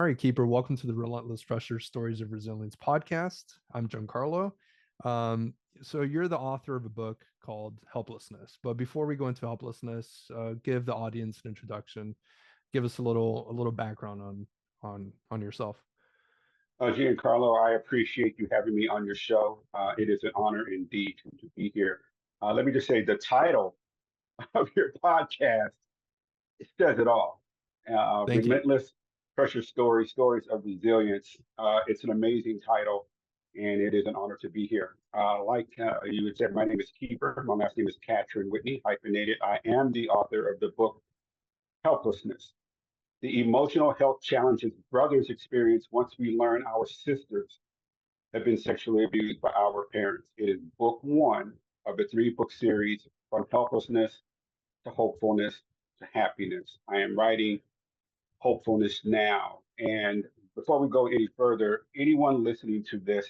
right, Keeper, welcome to the Relentless Pressure Stories of Resilience podcast. I'm Giancarlo. So you're the author of a book called Helplessness. But before we go into helplessness, give the audience an introduction. Give us a little background on yourself. Giancarlo, I appreciate you having me on your show. It is an honor indeed to be here. Let me just say the title of your podcast says it all. Thank you. Relentless Pressure Stories, Stories of Resilience. It's an amazing title, and it is an honor to be here. Like you had said, my name is Keeper. My last name is Catran-Whitney, hyphenated. I am the author of the book Helplessness, the emotional health challenges brothers experience once we learn our sisters have been sexually abused by our parents. It is book one of the three-book series, From Helplessness to Hopefulness to Happiness. I am writing Hopefulness now. And before we go any further, anyone listening to this,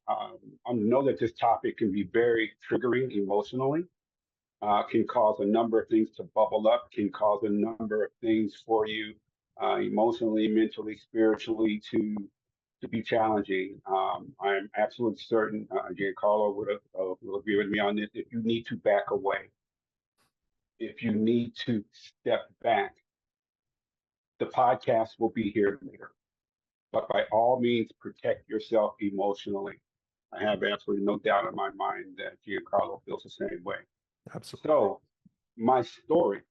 I know that this topic can be very triggering emotionally, can cause a number of things to bubble up, can cause a number of things for you emotionally, mentally, spiritually to be challenging. I'm absolutely certain Giancarlo will agree with me on this. If you need to back away, if you need to step back, the podcast will be here later. But by all means, protect yourself emotionally. I have absolutely no doubt in my mind that Giancarlo feels the same way. Absolutely. So, my story.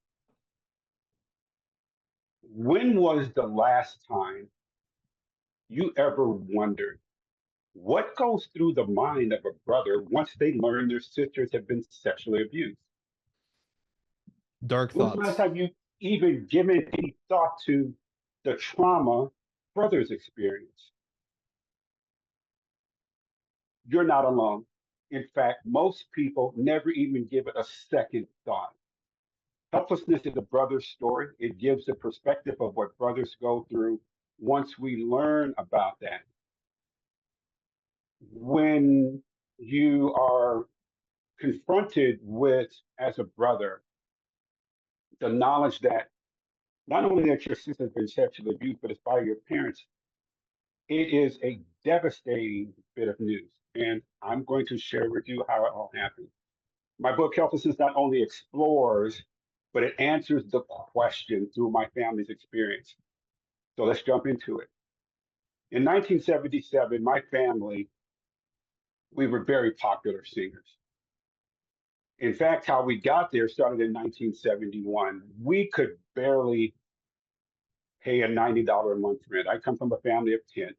When was the last time you ever wondered what goes through the mind of a brother once they learn their sisters have been sexually abused? Dark When was the last thoughts. time you even given any thought to the trauma brothers experience? You're not alone. In fact, most people never even give it a second thought. Helplessness is a brother's story. It gives the perspective of what brothers go through once we learn about that. When you are confronted with, as a brother, the knowledge that not only that your sister has been sexually abused, but it's by your parents, it is a devastating bit of news. And I'm going to share with you how it all happened. My book, Helplessness, not only explores, but it answers the question through my family's experience. So let's jump into it. In 1977, my family, we were very popular singers. In fact, how we got there started in 1971. We could barely pay a $90 a month rent. I come from a family of 10.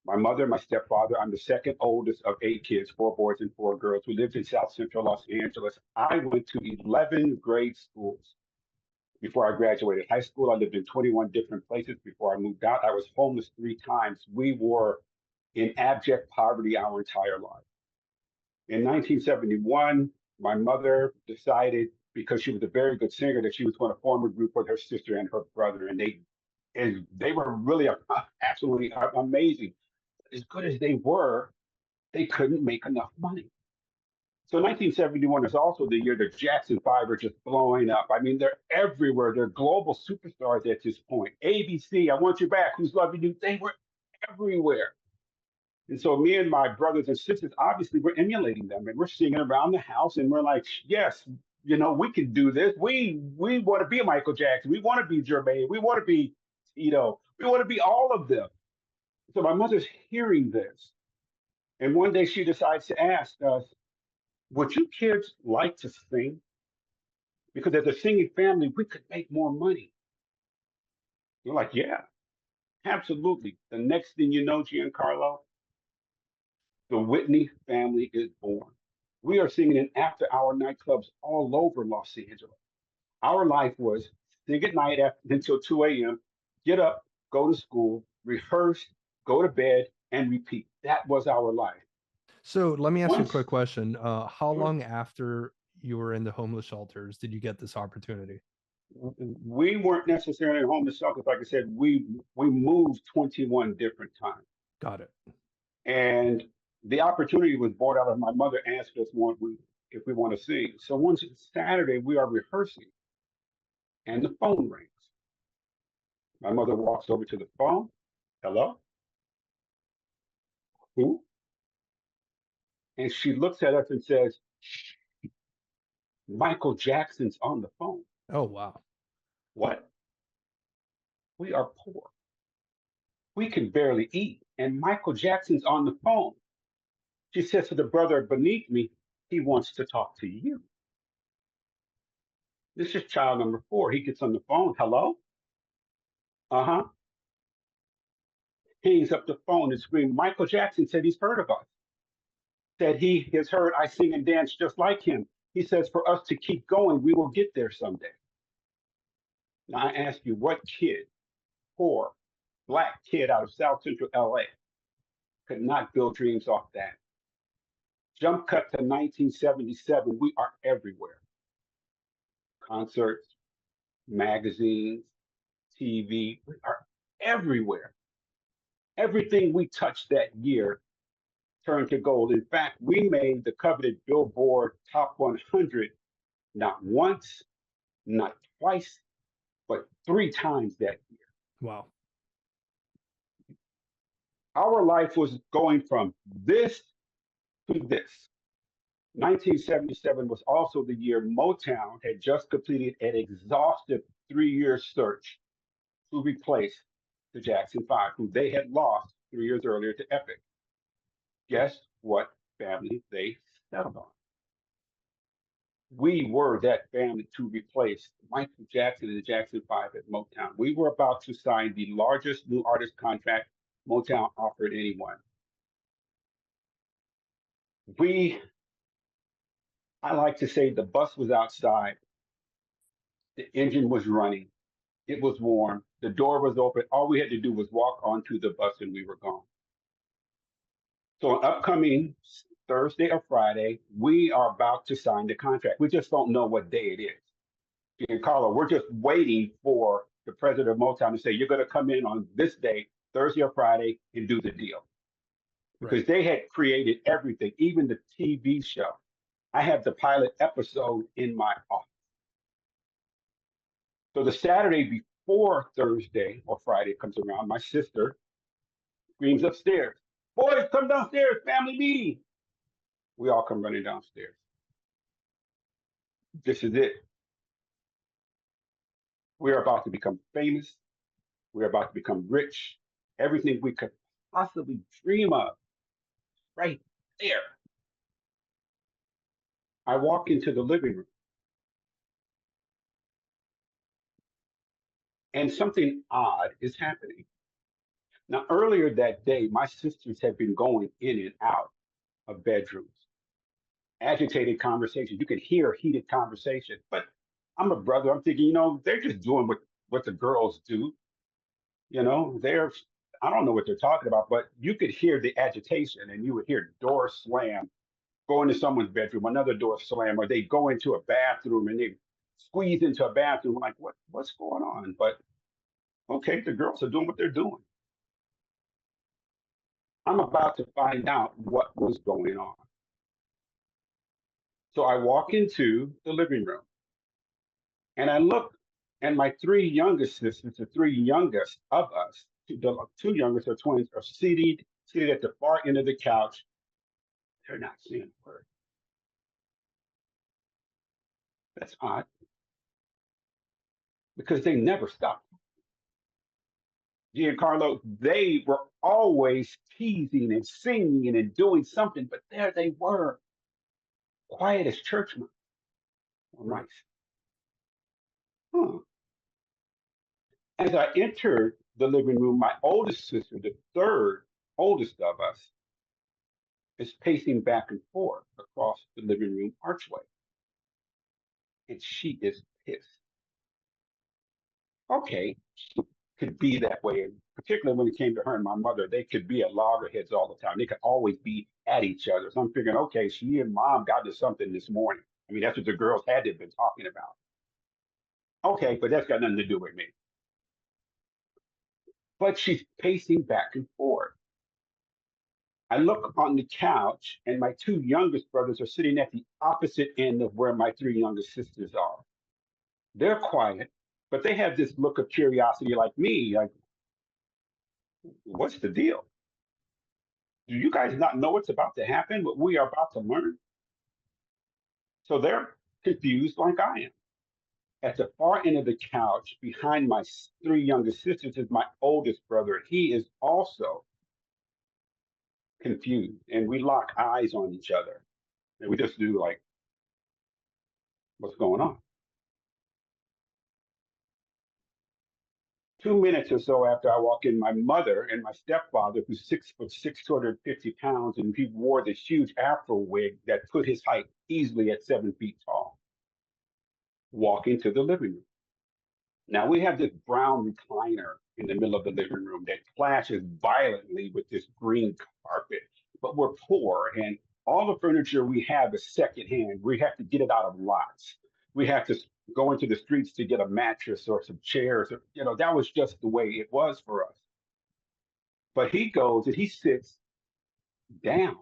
My mother, my stepfather, I'm the second oldest of 8 kids, 4 boys and 4 girls. We lived in South Central Los Angeles. I went to 11 grade schools before I graduated high school. I lived in 21 different places before I moved out. I was homeless 3 times. We were in abject poverty our entire life. In 1971, my mother decided, because she was a very good singer, that she was going to form a group with her sister and her brother, and they were really absolutely amazing. As good as they were, they couldn't make enough money. So 1971 is also the year that Jackson 5 are just blowing up. I mean, they're everywhere. They're global superstars at this point. ABC, I Want You Back, Who's Loving You, they were everywhere. And so me and my brothers and sisters, obviously, we're emulating them, and we're singing around the house, and we're like, yes, we can do this. We want to be a Michael Jackson. We want to be Jermaine. We want to be Tito. We want to be all of them. So my mother's hearing this, and one day she decides to ask us, would you kids like to sing? Because as a singing family, we could make more money. We're like, yeah, absolutely. The next thing you know, Giancarlo, the Whitney family is born. We are singing in after-hour nightclubs all over Los Angeles. Our life was sing at night until 2 a.m., get up, go to school, rehearse, go to bed, and repeat. That was our life. So let me ask you a Once, quick question. How sure, long after you were in the homeless shelters did you get this opportunity? we weren't necessarily in homeless shelters. Like I said, we moved 21 different times. Got it. And the opportunity was born out of my mother asked us if we want to sing. So one Saturday, we are rehearsing, and the phone rings. My mother walks over to the phone. Hello? Who? And she looks at us and says, Michael Jackson's on the phone. Oh, wow. What? We are poor. We can barely eat. And Michael Jackson's on the phone. She says to the brother beneath me, he wants to talk to you. This is child number 4. He gets on the phone. Hello? Uh huh. Hangs up the phone and screams, Michael Jackson said he's heard of us. Said he has heard I sing and dance just like him. He says for us to keep going, we will get there someday. Now I ask you, what kid, poor, black kid out of South Central LA, could not build dreams off that? Jump cut to 1977, we are everywhere. Concerts, magazines, TV, we are everywhere. Everything we touched that year turned to gold. In fact, we made the coveted Billboard Top 100 not once, not twice, but 3 times that year. Wow. Our life was going from this to this. 1977 was also the year Motown had just completed an exhaustive 3-year search to replace the Jackson Five, who they had lost 3 years earlier to Epic. Guess what family they settled on? We were that family to replace Michael Jackson and the Jackson Five at Motown. We were about to sign the largest new artist contract Motown offered anyone. We, I like to say, the bus was outside, the engine was running, it was warm, the door was open. All we had to do was walk onto the bus and we were gone. So, on upcoming Thursday or Friday, we are about to sign the contract. We just don't know what day it is. Giancarlo, we're just waiting for the president of Motown to say, you're going to come in on this day, Thursday or Friday, and do the deal. Because Right. they had created everything, even the TV show. I have the pilot episode in my office. So the Saturday before Thursday or Friday comes around, my sister screams upstairs, boys, come downstairs, family meeting. We all come running downstairs. This is it. We're about to become famous. We're about to become rich. Everything we could possibly dream of, right there. I walk into the living room and something odd is happening. Now, earlier that day, my sisters had been going in and out of bedrooms, agitated conversations. You could hear heated conversation. But I'm a brother. I'm thinking, they're just doing what the girls do. They're, I don't know what they're talking about, but you could hear the agitation and you would hear doors slam, go into someone's bedroom, another door slam, or they go into a bathroom and they squeeze into a bathroom. Like, what's going on? But okay, the girls are doing what they're doing. I'm about to find out what was going on. So I walk into the living room and I look, and my 3 youngest sisters, the 3 youngest of us, the 2 youngest are twins, are seated at the far end of the couch. They're not saying a word. That's odd because they never stopped. Giancarlo, they were always teasing and singing and doing something, but there they were, quiet as church mice or Right. mice. Huh. As I entered the living room, my oldest sister, the third oldest of us, is pacing back and forth across the living room archway. And she is pissed. Okay, she could be that way. And particularly when it came to her and my mother, they could be at loggerheads all the time. They could always be at each other. So I'm figuring, okay, she and mom got to something this morning. I mean, that's what the girls had to have been talking about. Okay, but that's got nothing to do with me. But she's pacing back and forth. I look on the couch, and my 2 youngest brothers are sitting at the opposite end of where my 3 youngest sisters are. They're quiet, but they have this look of curiosity like me, like, What's the deal? Do you guys not know what's about to happen? What we are about to learn? So they're confused like I am. At the far end of the couch, behind my three younger sisters, is my oldest brother. He is also confused, and we lock eyes on each other, and we just do like, "What's going on?" 2 minutes or so after I walk in, my mother and my stepfather, who's 6 foot six, 250 pounds, and he wore this huge Afro wig that put his height easily at 7 feet tall, walk into the living room. Now we have this brown recliner in the middle of the living room that clashes violently with this green carpet, but we're poor and all the furniture we have is secondhand. We have to get it out of lots. We have to go into the streets to get a mattress or some chairs. Or, that was just the way it was for us. But he goes and he sits down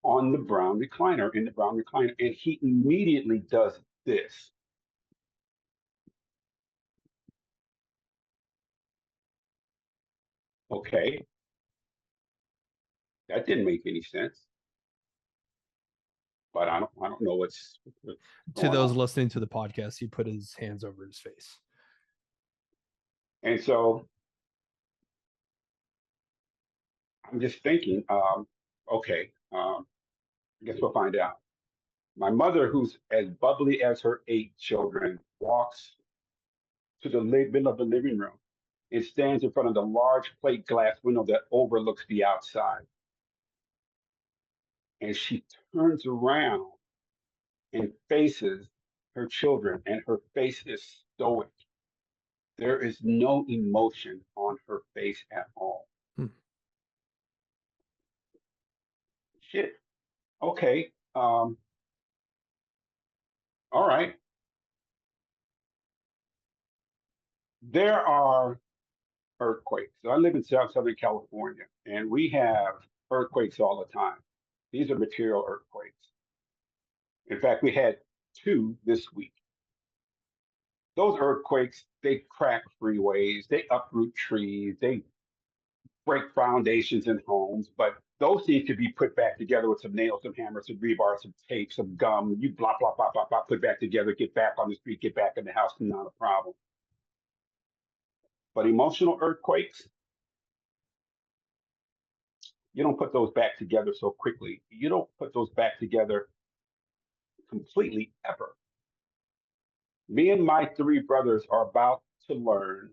on the brown recliner, in the brown recliner, and he immediately does this. Okay, that didn't make any sense, but I don't know what's To going those on. listening to the podcast, he put his hands over his face. And so I'm just thinking, okay, I guess we'll find out. My mother, who's as bubbly as her 8 children, walks to the middle of the living room and stands in front of the large plate glass window that overlooks the outside. And she turns around and faces her children, and her face is stoic. There is no emotion on her face at all. Hmm. Shit. Okay. All right. There are earthquakes. So I live in Southern California, and we have earthquakes all the time. These are material earthquakes. In fact, we had two this week. Those earthquakes, they crack freeways, they uproot trees, they break foundations in homes, but those need to be put back together with some nails, some hammers, some rebar, some tape, some gum. You blah, blah, blah, blah, blah, put back together, get back on the street, get back in the house, not a problem. But emotional earthquakes, you don't put those back together so quickly. You don't put those back together completely ever. Me and my three brothers are about to learn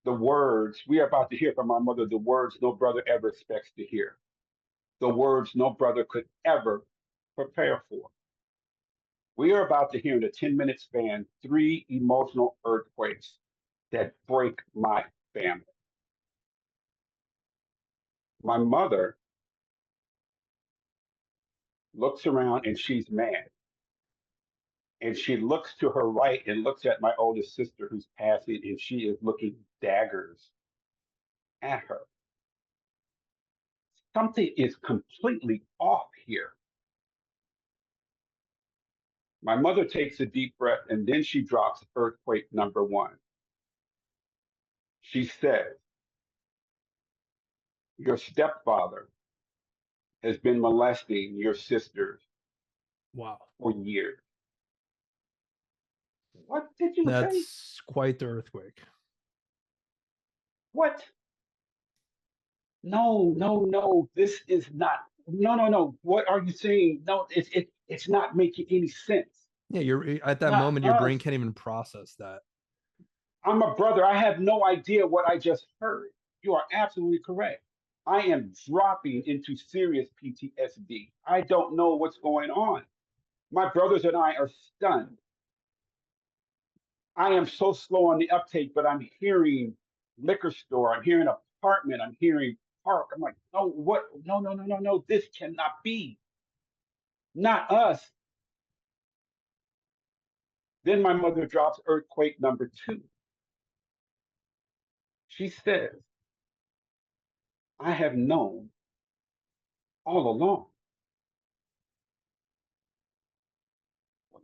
the words. We are about to hear from our mother the words no brother ever expects to hear, the words no brother could ever prepare for. We are about to hear in a 10-minute span 3 emotional earthquakes that break my family. My mother looks around and she's mad. And she looks to her right and looks at my oldest sister who's passing, and she is looking daggers at her. Something is completely off here. My mother takes a deep breath and then she drops earthquake number one. She says, "Your stepfather has been molesting your sisters Wow. for years." What did you say? That's quite the earthquake. What? No, no, no. This is not. No, no, no. What are you saying? No, it's not making any sense. Yeah, you're at that Not moment, your brain us. can't even process that. I'm a brother. I have no idea what I just heard. You are absolutely correct. I am dropping into serious PTSD. I don't know what's going on. My brothers and I are stunned. I am so slow on the uptake, but I'm hearing liquor store, I'm hearing apartment, I'm hearing park. I'm like, no, what? No, no, no, no, no. This cannot be. Not us. Then my mother drops earthquake number two. She says, "I have known all along."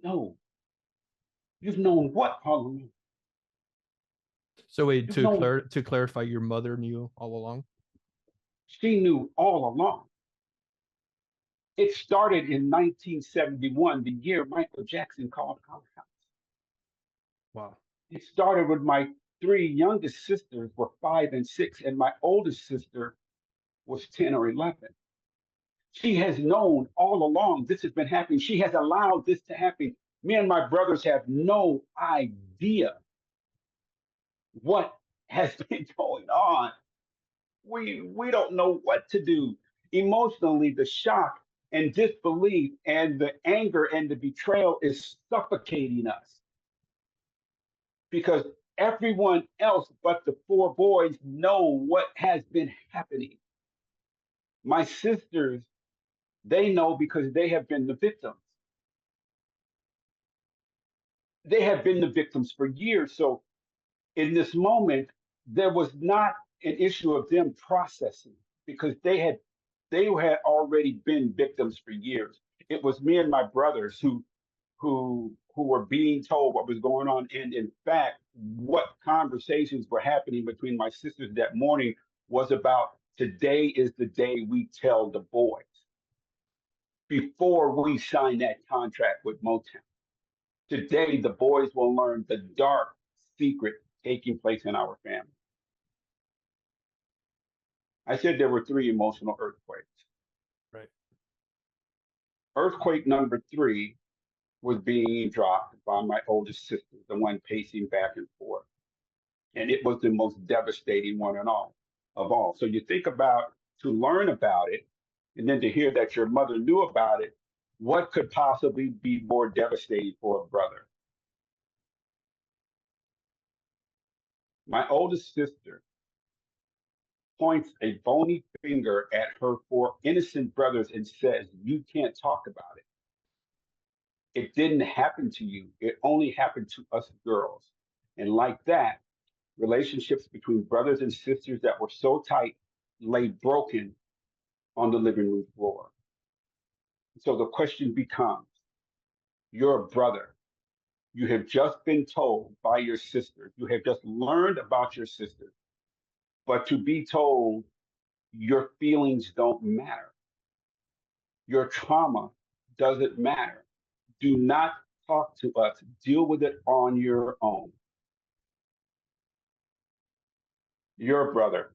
No, you've known what all along? So wait, There's no, to clarify, your mother knew all along? she knew all along. It started in 1971, the year Michael Jackson called our house. Wow. It started with my three youngest sisters were 5 and 6, and my oldest sister was 10 or 11. She has known all along this has been happening. She has allowed this to happen. Me and my brothers have no idea what has been going on. We don't know what to do. Emotionally, the shock and disbelief and the anger and the betrayal is suffocating us because everyone else but the four boys know what has been happening. My sisters, they know because they have been the victims. They have been the victims for years. So in this moment, there was not an issue of them processing because they had already been victims for years. It was me and my brothers who were being told what was going on, and in fact, what conversations were happening between my sisters that morning was about today is the day we tell the boys before we sign that contract with Motown. Today, the boys will learn the dark secret taking place in our family. I said there were three emotional earthquakes. Right. Earthquake number three was being dropped by my oldest sister, the one pacing back and forth. And it was the most devastating one of all. So you think about to learn about it, and then to hear that your mother knew about it, what could possibly be more devastating for a brother? My oldest sister points a bony finger at her four innocent brothers and says, "You can't talk about it. It didn't happen to you. It only happened to us girls." And like that, relationships between brothers and sisters that were so tight lay broken on the living room floor. So the question becomes, you're a brother. You have just been told by your sister, you have just learned about your sister, but to be told your feelings don't matter. Your trauma doesn't matter. Do not talk to us. Deal with it on your own. You're a brother.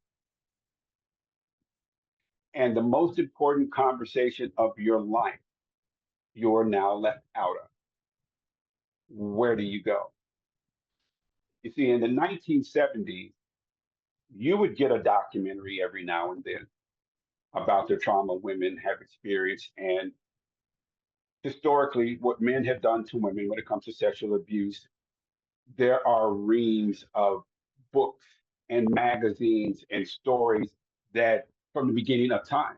And the most important conversation of your life, you're now left out of. Where do you go? You see, in the 1970s, you would get a documentary every now and then about the trauma women have experienced and historically what men have done to women when it comes to sexual abuse. There are reams of books and magazines and stories that from the beginning of time.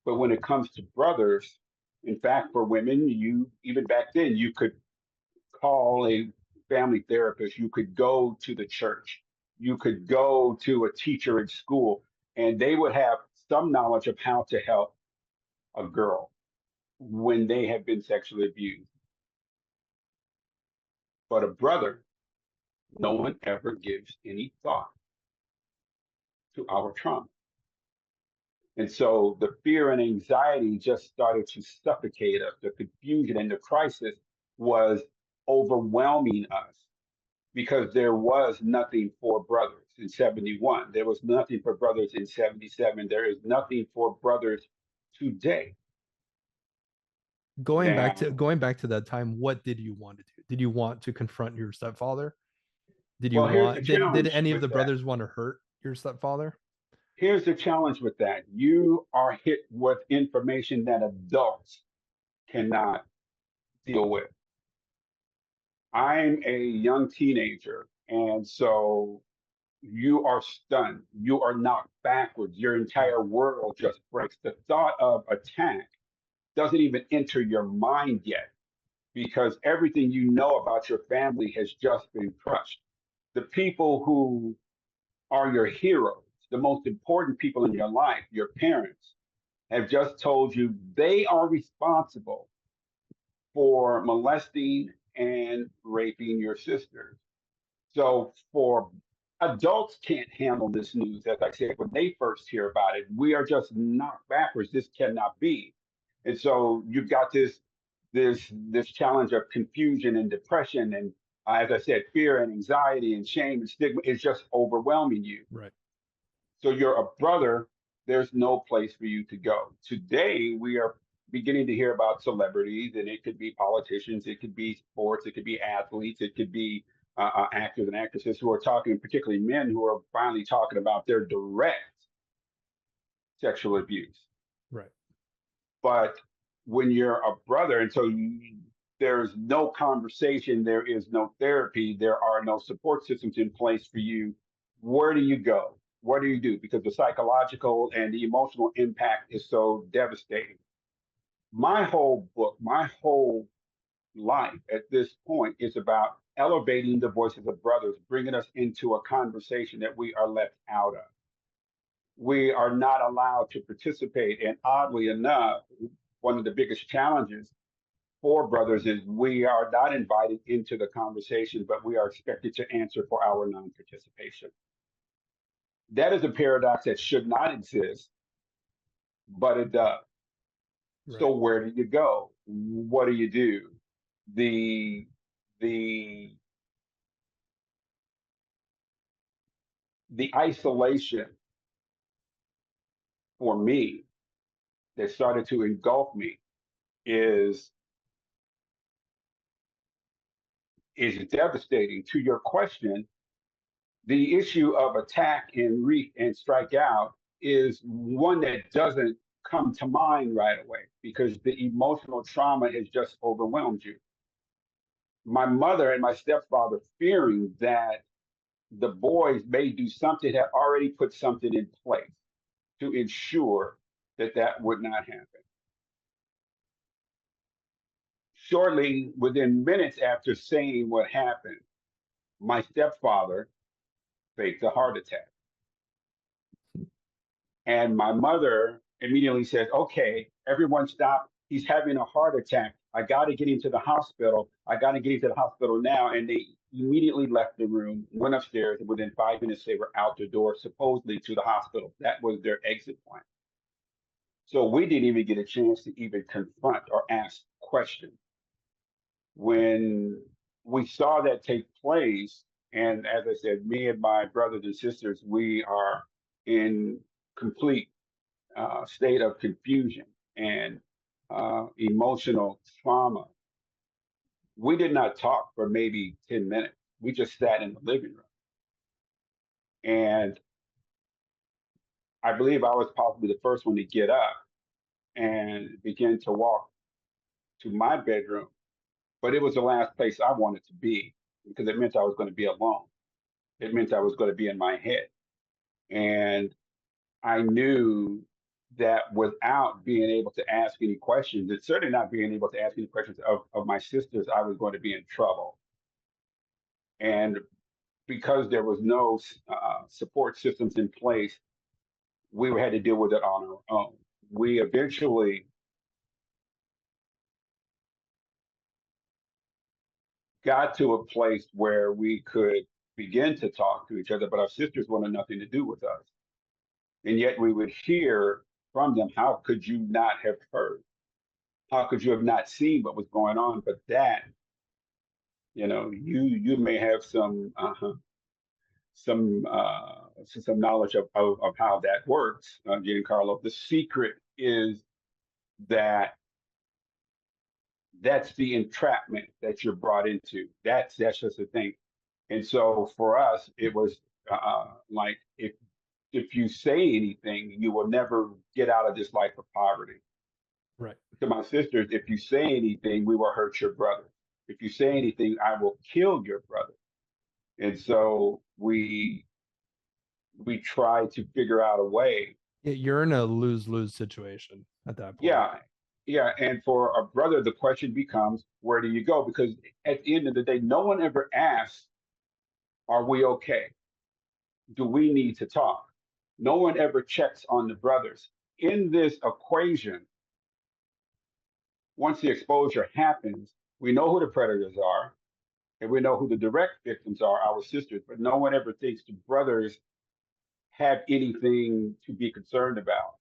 But when it comes to brothers, in fact, for women, you even back then, you could call a family therapist, you could go to the church, you could go to a teacher at school, and they would have some knowledge of how to help a girl when they have been sexually abused. But a brother, no one ever gives any thought to our trauma. And so the fear and anxiety just started to suffocate us. The confusion and the crisis was overwhelming us because there was nothing for brothers in 71. There was nothing for brothers in 77. There is nothing for brothers today. Now, Going back to that time, what did you want to do? Did you want to confront your stepfather? well, here's the Did challenge any of with the that. brothers want to hurt your stepfather? Here's the challenge with that. You are hit with information that adults cannot deal with. I'm a young teenager, and so you are stunned. You are knocked backwards. Your Right. entire world just breaks. The thought of attack doesn't even enter your mind yet because everything you know about your family has just been crushed. The people who are your heroes, the most important people in your life, your parents, have just told you they are responsible for molesting and raping your sisters. So for adults can't handle this news, as I said, when they first hear about it, we are just knocked backwards. This cannot be. And so you've got this challenge of confusion and depression and as I said, fear and anxiety and shame and stigma is just overwhelming you. Right. So you're a brother, there's no place for you to go. Today, we are beginning to hear about celebrities, and it could be politicians, it could be sports, it could be athletes, it could be actors and actresses who are talking, particularly men who are finally talking about their direct sexual abuse. Right. But when you're a brother, and so there's no conversation, there is no therapy, there are no support systems in place for you. Where do you go? What do you do? Because the psychological and the emotional impact is so devastating. My whole book, my whole life at this point is about elevating the voices of brothers, bringing us into a conversation that we are left out of. We are not allowed to participate. And oddly enough, one of the biggest challenges for brothers is we are not invited into the conversation, but we are expected to answer for our non participation. That is a paradox that should not exist, but it does. Right. So where do you go? What do you do? The the the isolation for me that started to engulf me is is devastating. To your question, the issue of attack and reach and strike out is one that doesn't come to mind right away because the emotional trauma has just overwhelmed you. My mother and my stepfather fearing that the boys may do something had already put something in place to ensure that that would not happen. Shortly, within minutes after saying what happened, my stepfather faked a heart attack. And my mother immediately says, okay, everyone stop. He's having a heart attack. I got to get him to the hospital. I got to get him to the hospital now. And they immediately left the room, went upstairs, and within 5 minutes, they were out the door, supposedly to the hospital. That was their exit point. So we didn't even get a chance to even confront or ask questions. When we saw that take place, and as I said, me and my brothers and sisters, we are in complete state of confusion and emotional trauma. We did not talk for maybe 10 minutes. We just sat in the living room. And I believe I was possibly the first one to get up and begin to walk to my bedroom. But it was the last place I wanted to be because it meant I was going to be alone. It meant I was going to be in my head. And I knew that without being able to ask any questions, and certainly not being able to ask any questions of my sisters, I was going to be in trouble. And because there was no support systems in place, we had to deal with it on our own. We eventually got to a place where we could begin to talk to each other, but our sisters wanted nothing to do with us. And yet we would hear from them, how could you not have heard? How could you have not seen what was going on? But that, you may have some knowledge of how that works, Giancarlo. The secret is that that's the entrapment that you're brought into. That's just the thing. And so for us, it was like if you say anything, you will never get out of this life of poverty. Right. To my sisters, if you say anything, we will hurt your brother. If you say anything, I will kill your brother. And so we try to figure out a way. Yeah, you're in a lose-lose situation at that point. Yeah, yeah. And for a brother, the question becomes, where do you go? Because at the end of the day, no one ever asks, are we okay? Do we need to talk? No one ever checks on the brothers. In this equation, once the exposure happens, we know who the predators are. And we know who the direct victims are, our sisters, but no one ever thinks the brothers have anything to be concerned about.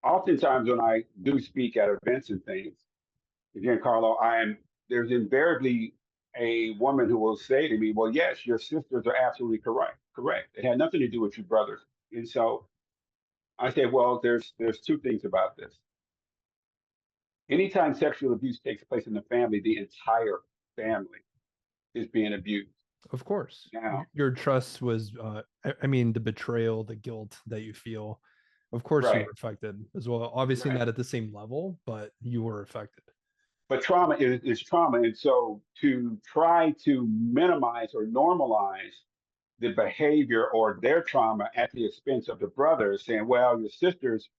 Oftentimes, when I do speak at events and things, again, Carlo, there's invariably a woman who will say to me, "Well, yes, your sisters are absolutely correct. Correct. It had nothing to do with you brothers." And so I say, well, there's two things about this. Anytime sexual abuse takes place in the family, the entire family is being abused. Of course. Now, Your trust was, I mean, the betrayal, the guilt that you feel. Of course, you right, were affected as well. Obviously, right. not at the same level, but you were affected. But trauma is trauma. And so to try to minimize or normalize the behavior or their trauma at the expense of the brothers, saying, well, your sisters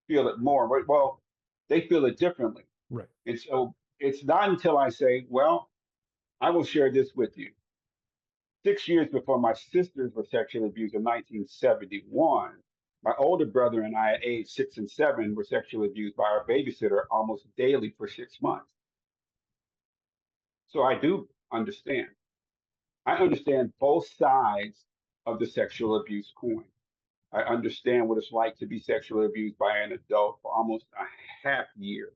feel it more. Well, they feel it differently. Right. And so it's not until I say, well, I will share this with you. 6 years before my sisters were sexually abused in 1971, my older brother and I, at age 6 and 7, were sexually abused by our babysitter almost daily for 6 months. So I do understand. I understand both sides of the sexual abuse coin. I understand what it's like to be sexually abused by an adult for almost a half year.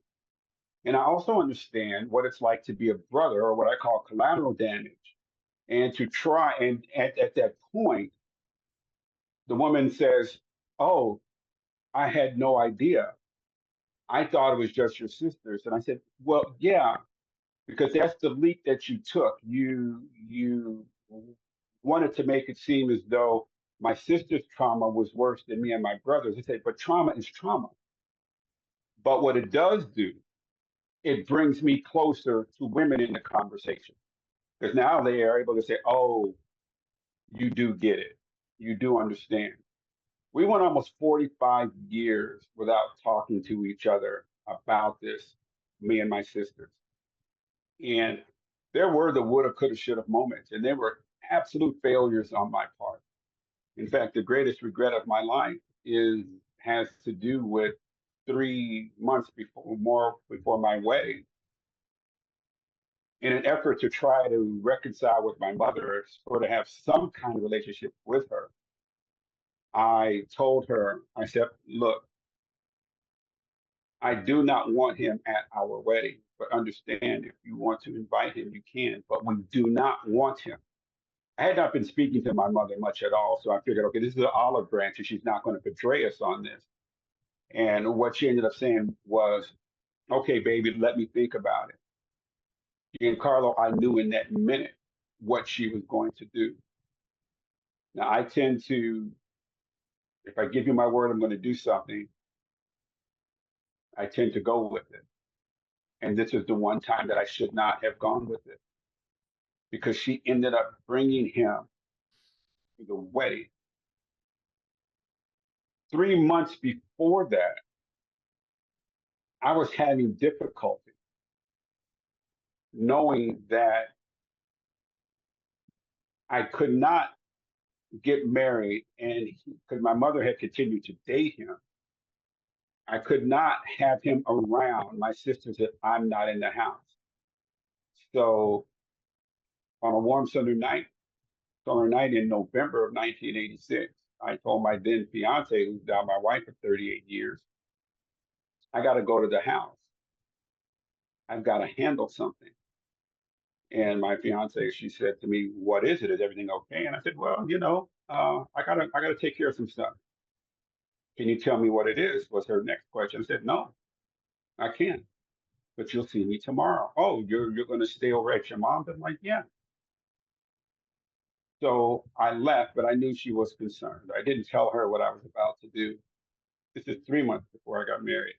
And I also understand what it's like to be a brother, or what I call collateral damage, and to try. And at that point, the woman says, "Oh, I had no idea. I thought it was just your sisters." And I said, "Well, yeah, because that's the leap that you took. You wanted to make it seem as though my sister's trauma was worse than me and my brother's." I said, "But trauma is trauma. But what it does do, it brings me closer to women in the conversation, because now they are able to say, oh, you do get it. You do understand." We went almost 45 years without talking to each other about this, me and my sisters. And there were the woulda, coulda, shoulda moments, and there were absolute failures on my part. In fact, the greatest regret of my life is has to do with 3 months before my wedding. In an effort to try to reconcile with my mother, or to have some kind of relationship with her, I told her, I said, look, I do not want him at our wedding, but understand, if you want to invite him, you can, but we do not want him. I had not been speaking to my mother much at all, so I figured, okay, this is an olive branch, and she's not going to betray us on this. And what she ended up saying was, okay, baby, let me think about it. And Carlo, I knew in that minute what she was going to do. Now, I tend to, if I give you my word, I'm going to do something, I tend to go with it. And this is the one time that I should not have gone with it, because she ended up bringing him to the wedding. 3 months before that, I was having difficulty knowing that I could not get married, and because my mother had continued to date him, I could not have him around my sisters if I'm not in the house. So on a warm summer night in November of 1986, I told my then fiance, who's now my wife for 38 years, I got to go to the house. I've got to handle something. And my fiance, she said to me, "What is it? Is everything okay?" And I said, "Well, I gotta take care of some stuff." "Can you tell me what it is?" was her next question. I said, "No, I can't, but you'll see me tomorrow." "Oh, you're going to stay over at your mom's?" I'm like, "Yeah." So I left, but I knew she was concerned. I didn't tell her what I was about to do. This is 3 months before I got married.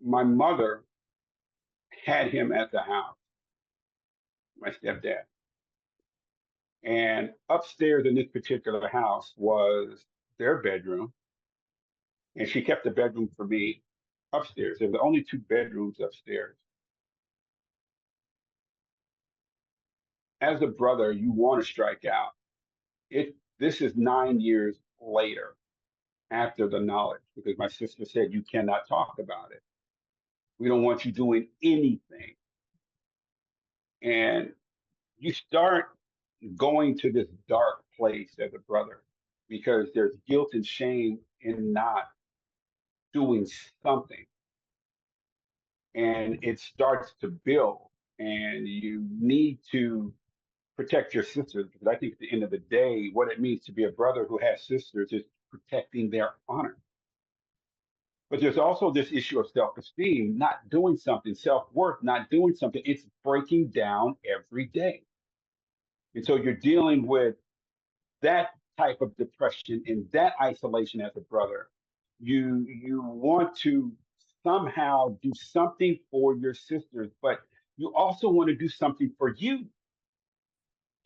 My mother had him at the house, my stepdad. And upstairs in this particular house was their bedroom. And she kept the bedroom for me upstairs. There were only two bedrooms upstairs. As a brother, you want to strike out. This is 9 years later after the knowledge, because my sister said, you cannot talk about it. We don't want you doing anything. And you start going to this dark place as a brother because there's guilt and shame in not doing something. And it starts to build, and you need to protect your sisters because I think at the end of the day, what it means to be a brother who has sisters is protecting their honor. But there's also this issue of self esteem, not doing something, self worth, not doing something. It's breaking down every day. And so you're dealing with that type of depression and that isolation as a brother. You want to somehow do something for your sisters, but you also want to do something for you.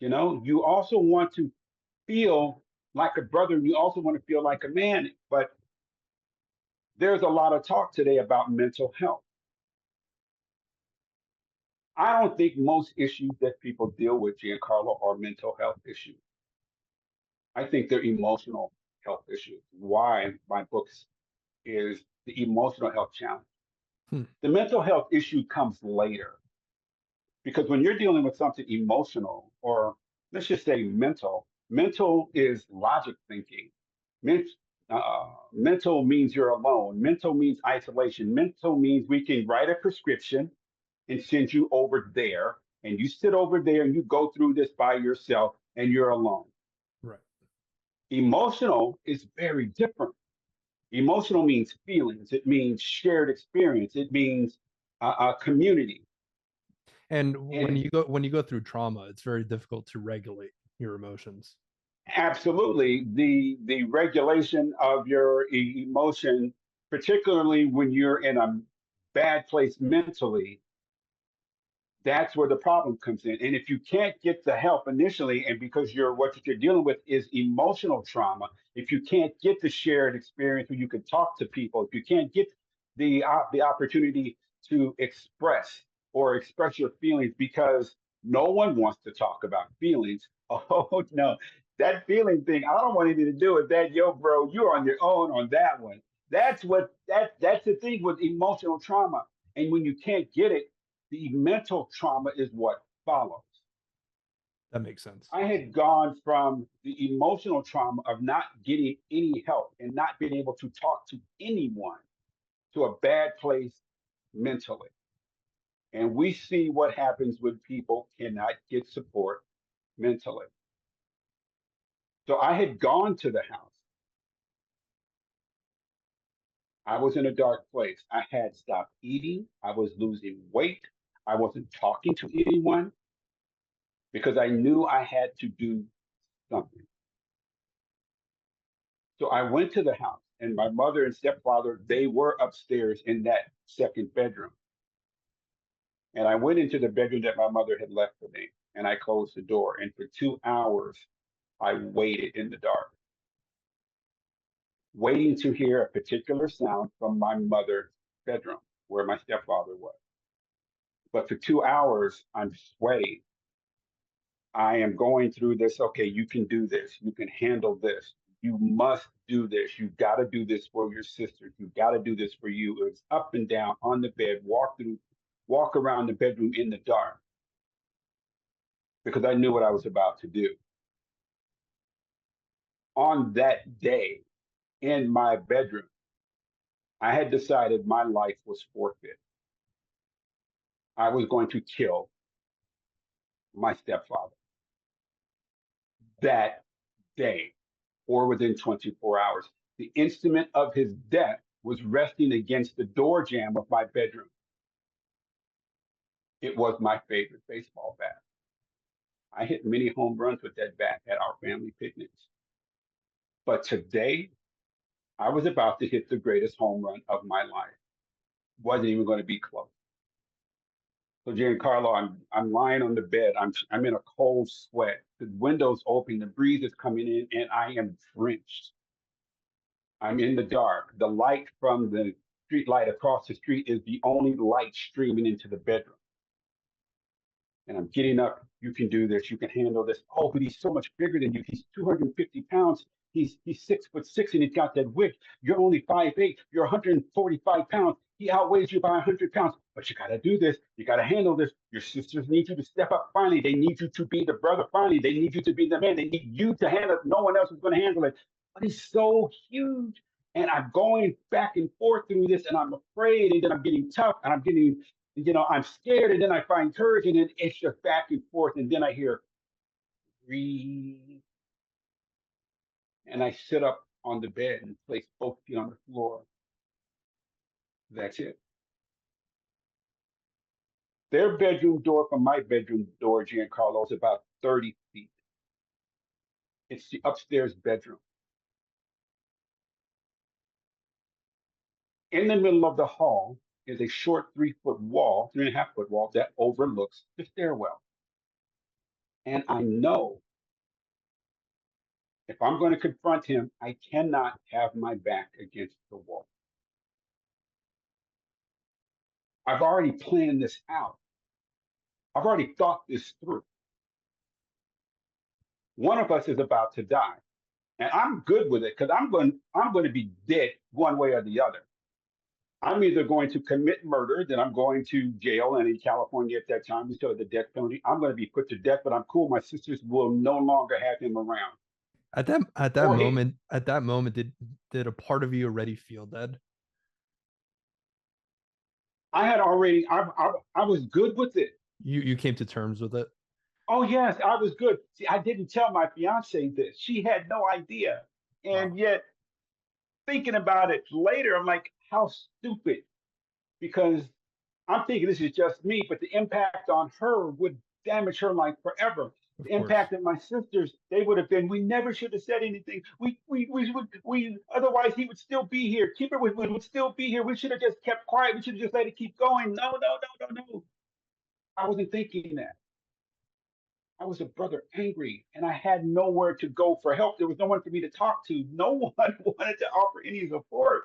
You know, you also want to feel like a brother, and you also want to feel like a man. But there's a lot of talk today about mental health. I don't think most issues that people deal with, Giancarlo, are mental health issues. I think they're emotional health issues. Why my books is the emotional health challenge. Hmm. The mental health issue comes later because when you're dealing with something emotional, or let's just say mental, mental is logic thinking. Mental means you're alone. Mental means isolation. Mental means we can write a prescription and send you over there, and you sit over there and you go through this by yourself and you're alone. Right. Emotional is very different. Emotional means feelings, it means shared experience, it means a community. And And when you go through trauma, it's very difficult to regulate your emotions. absolutely, the regulation of your emotion, particularly when you're in a bad place mentally, that's where the problem comes in. And if you can't get the help initially, and because what you're dealing with is emotional trauma, if you can't get the shared experience where you can talk to people, if you can't get the opportunity to express your feelings, because no one wants to talk about feelings. Oh no, that feeling thing, I don't want anything to do with that. Yo, bro, you're on your own on that one. That's the thing with emotional trauma. And when you can't get it, the mental trauma is what follows. That makes sense. I had gone from the emotional trauma of not getting any help and not being able to talk to anyone to a bad place mentally. And we see what happens when people cannot get support mentally. So I had gone to the house. I was in a dark place. I had stopped eating. I was losing weight. I wasn't talking to anyone because I knew I had to do something. So I went to the house, and my mother and stepfather, they were upstairs in that second bedroom. And I went into the bedroom that my mother had left for me, and I closed the door. And for 2 hours, I waited in the dark, waiting to hear a particular sound from my mother's bedroom where my stepfather was. But for 2 hours, I'm sweating. I am going through this. Okay, you can do this. You can handle this. You must do this. You got to do this for your sister. You got to do this for you. It was up and down on the bed, walk around the bedroom in the dark because I knew what I was about to do. On that day in my bedroom, I had decided my life was forfeit. I was going to kill my stepfather that day or within 24 hours. The instrument of his death was resting against the door jamb of my bedroom. It was my favorite baseball bat. I hit many home runs with that bat at our family picnics. But today, I was about to hit the greatest home run of my life. Wasn't even going to be close. So Giancarlo, I'm lying on the bed. I'm in a cold sweat. The window's open, the breeze is coming in, and I am drenched. I'm in the dark. The light from the street light across the street is the only light streaming into the bedroom. And I'm getting up. You can do this. You can handle this. Oh, but he's so much bigger than you. He's 250 pounds. He's 6'6" and he's got that wig. You're only 5'8". You're 145 pounds. He outweighs you by 100 pounds, but you got to do this. You got to handle this. Your sisters need you to step up finally. They need you to be the brother finally. They need you to be the man. They need you to handle it. No one else is going to handle it. But he's so huge. And I'm going back and forth through this, and I'm afraid, and then I'm getting tough, and I'm getting, I'm scared, and then I find courage, and then it's just back and forth. And then I hear, breathe. And I sit up on the bed and place both feet on the floor. That's it. Their bedroom door from my bedroom door, Giancarlo, is about 30 feet. It's the upstairs bedroom. In the middle of the hall is a short 3-foot wall, 3.5-foot wall that overlooks the stairwell. And I know if I'm going to confront him, I cannot have my back against the wall. I've already planned this out. I've already thought this through. One of us is about to die. And I'm good with it because I'm going to be dead one way or the other. I'm either going to commit murder, then I'm going to jail, and in California at that time, we still had the death penalty. I'm going to be put to death, but I'm cool. My sisters will no longer have him around. At that Or he, moment, did a part of you already feel dead? I had already, I was good with it. You came to terms with it? Oh yes, I was good. See, I didn't tell my fiance this. She had no idea, Wow. and yet thinking about it later, I'm like, how stupid. Because I'm thinking this is just me, but the impact on her would damage her life forever. Of The course. impact on my sisters, they would have been, we never should have said anything. Otherwise he would still be here. Keeper would still be here. We should have just kept quiet. We should have just let it keep going. No, no, no, no, no. I wasn't thinking that. I was a brother angry and I had nowhere to go for help. There was no one for me to talk to. No one wanted to offer any support,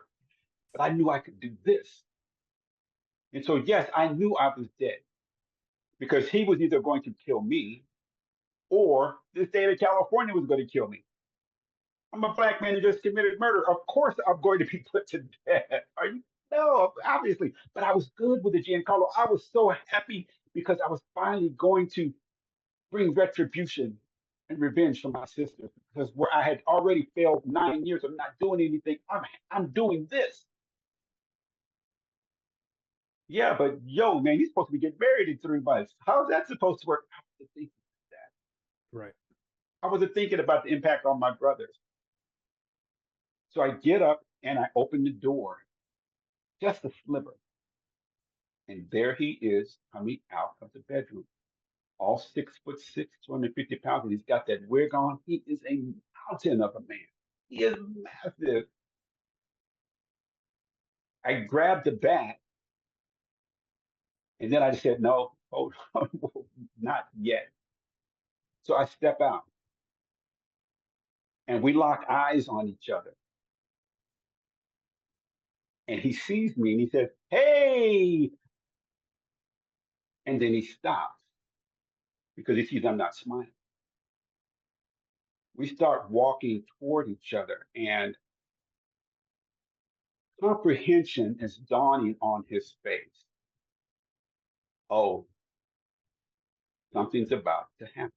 but I knew I could do this. And so, yes, I knew I was dead because he was either going to kill me or the state of California was going to kill me. I'm a black man who just committed murder. Of course, I'm going to be put to death. Are you? No, obviously. But I was good with the Giancarlo. I was so happy because I was finally going to bring retribution and revenge for my sister because where I had already failed 9 years of not doing anything, I'm doing this. Yeah, but yo, man, you're supposed to be getting married in 3 months. How's that supposed to work? I wasn't thinking that. Right. I wasn't thinking about the impact on my brothers. So I get up and I open the door, just a sliver. And there he is coming out of the bedroom, all 6'6", 250 pounds, and he's got that wig on. He is a mountain of a man. He is massive. I grabbed the bat, and then I just said, no, hold on, not yet. So I step out, and we lock eyes on each other. And he sees me, and he says, hey! And then he stops because he sees I'm not smiling. We start walking toward each other, and comprehension is dawning on his face. Oh, something's about to happen.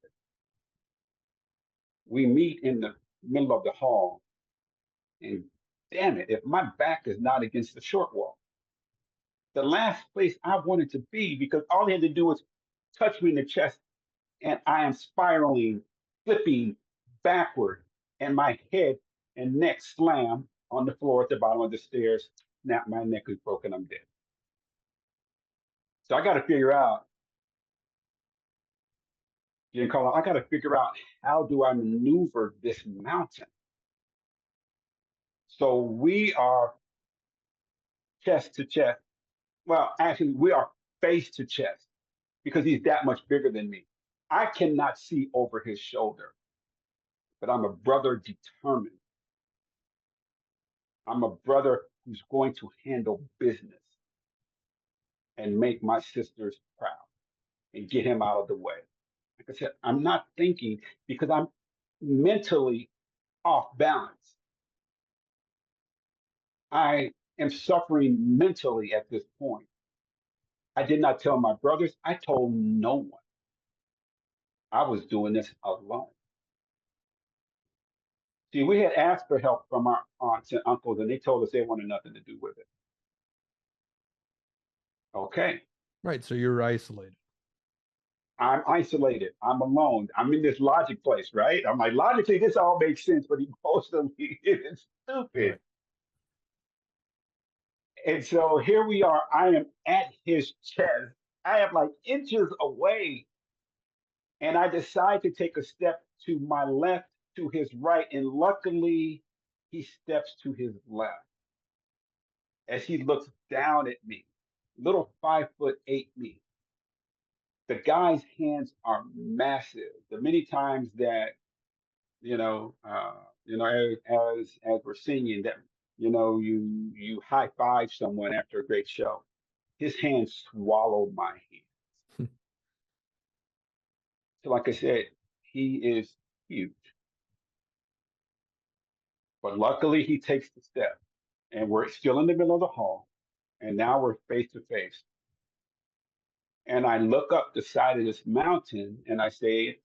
We meet in the middle of the hall, and damn it, if my back is not against the short wall, the last place I wanted to be, because all he had to do was touch me in the chest, and I am spiraling, flipping backward, and my head and neck slam on the floor at the bottom of the stairs. Snap, my neck is broken, I'm dead. So I got to figure out, Giancarlo, I got to figure out how do I maneuver this mountain. So we are chest to chest. Well, actually, we are face to chest because he's that much bigger than me. I cannot see over his shoulder, but I'm a brother determined. I'm a brother who's going to handle business and make my sisters proud and get him out of the way. Like I said, I'm not thinking because I'm mentally off balance. I am suffering mentally at this point. I did not tell my brothers. I told no one. I was doing this alone. See, we had asked for help from our aunts and uncles, and they told us they wanted nothing to do with it. Okay. Right. So you're isolated. I'm isolated. I'm alone. I'm in this logic place, right? I'm like, logically, this all makes sense, but emotionally, it's stupid. Right. And so here we are. I am at his chest. I am like inches away. And I decide to take a step to my left, to his right. And luckily, he steps to his left as he looks down at me, little 5'8" me. The guy's hands are massive. The many times that as we're singing that, you high five someone after a great show. His hands swallow my hand. So, like I said, he is huge. But luckily, he takes the step, and we're still in the middle of the hall, and now we're face to face. And I look up the side of this mountain, and I said,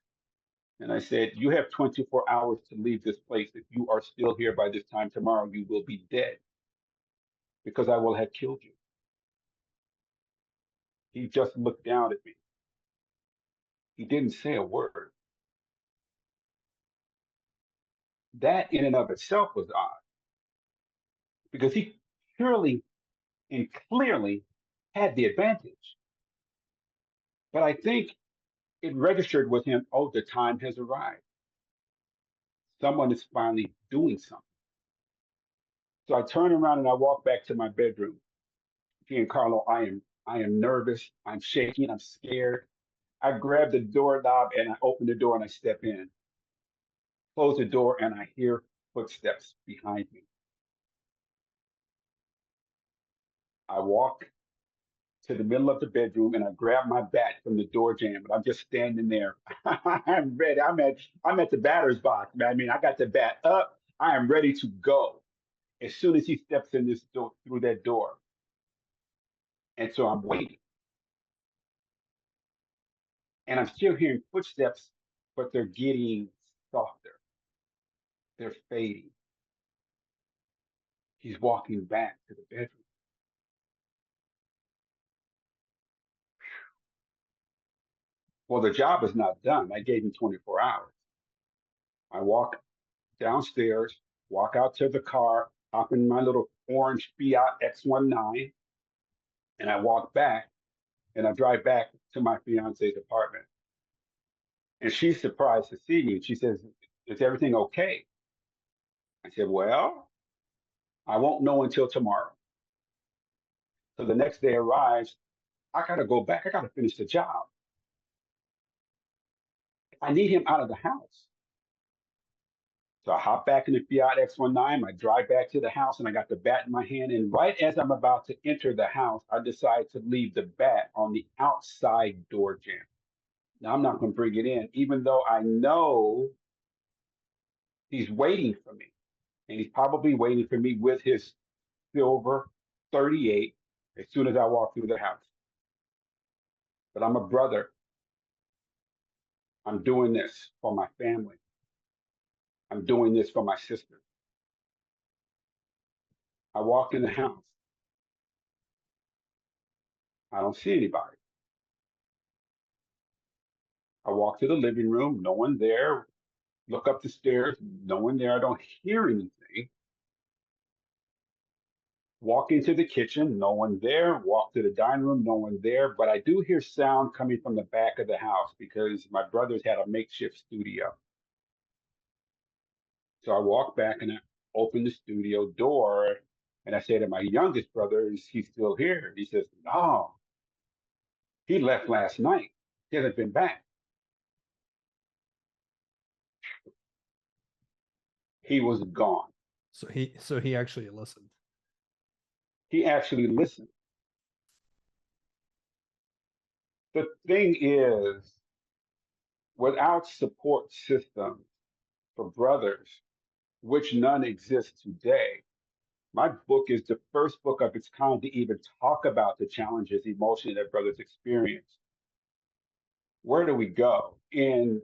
you have 24 hours to leave this place. If you are still here by this time tomorrow, you will be dead because I will have killed you. He just looked down at me. He didn't say a word. That in and of itself was odd because he purely and clearly had the advantage. But I think it registered with him, oh, the time has arrived. Someone is finally doing something. So I turn around and I walk back to my bedroom. Giancarlo, I am nervous. I'm shaking. I'm scared. I grab the doorknob and I open the door and I step in. Close the door and I hear footsteps behind me. I walk to the middle of the bedroom and I grab my bat from the door jamb. And I'm just standing there. I'm ready. I'm at the batter's box, man. I mean, I got the bat up. I am ready to go as soon as he steps in this door through that door. And so I'm waiting. And I'm still hearing footsteps, but they're getting softer. They're fading. He's walking back to the bedroom. Well, the job is not done. I gave him 24 hours. I walk downstairs, walk out to the car, hop in my little orange Fiat X19, and I walk back and I drive back to my fiance's apartment. And she's surprised to see me. She says, is everything okay? I said, well, I won't know until tomorrow. So the next day arrives. I got to go back. I got to finish the job. I need him out of the house. So I hop back in the Fiat X19. I drive back to the house and I got the bat in my hand. And right as I'm about to enter the house, I decide to leave the bat on the outside door jamb. Now I'm not going to bring it in, even though I know he's waiting for me. And he's probably waiting for me with his silver 38 as soon as I walk through the house. But I'm a brother. I'm doing this for my family. I'm doing this for my sister. I walk in the house. I don't see anybody. I walk to the living room, no one there. Look up the stairs, no one there. I don't hear anything. Walk into the kitchen, no one there. Walk to the dining room, no one there. But I do hear sound coming from the back of the house because my brothers had a makeshift studio. So I walk back and I open the studio door and I say to my youngest brother, is he still here? He says, no, he left last night. He hasn't been back. He was gone. So he actually listened. He actually listened. The thing is, without support systems for brothers, which none exist today, My book is the first book of its kind to even talk about the challenges emotionally that brothers experience. Where do we go? In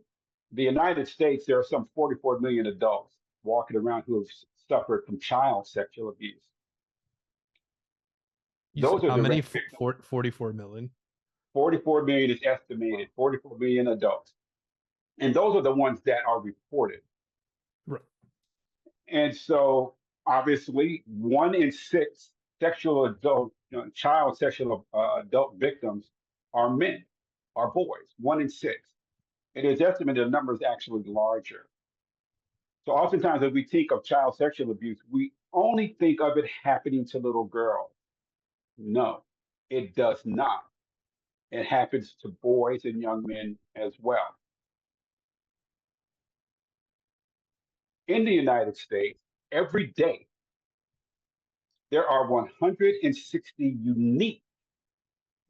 the United States, there are some 44 million adults walking around who have suffered from child sexual abuse. You said Those are how many? direct victims. 44 million. 44 million is Wow. estimated, 44 million adults. And those are the ones that are reported. Right. And so, obviously, 1 in 6 sexual adult, child sexual adult victims are men, are boys. 1 in 6. It is estimated the number is actually larger. So, oftentimes, when we think of child sexual abuse, we only think of it happening to little girls. No, it does not. It happens to boys and young men as well. In the United States, every day, there are 160 unique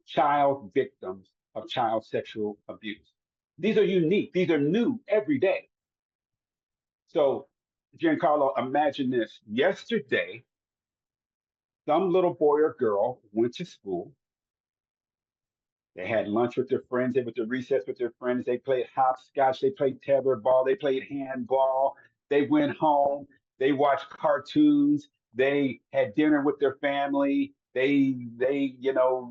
child victims of child sexual abuse. These are unique, these are new every day. So, Giancarlo, imagine this. Yesterday, some little boy or girl went to school. They had lunch with their friends, they went to recess with their friends, they played hopscotch, they played tetherball, they played handball, they went home, they watched cartoons, they had dinner with their family, they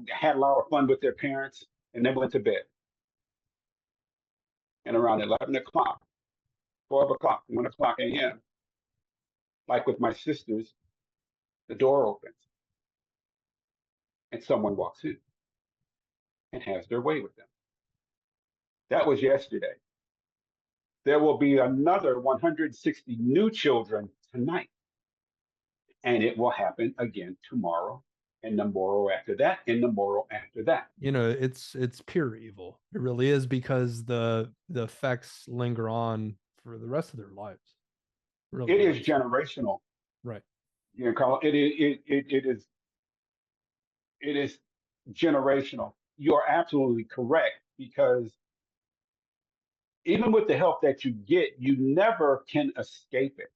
had a lot of fun with their parents, and then went to bed. And around 11 o'clock, 12 o'clock, 1 o'clock a.m., like with my sisters, the door opens and someone walks in and has their way with them. That was yesterday. There will be another 160 new children tonight, and it will happen again tomorrow, and the morrow after that, and the morrow after that. It's pure evil. It really is, because the effects linger on for the rest of their lives. It really It is does. generational. Right. Carl. It is generational. You are absolutely correct, because even with the help that you get, you never can escape it.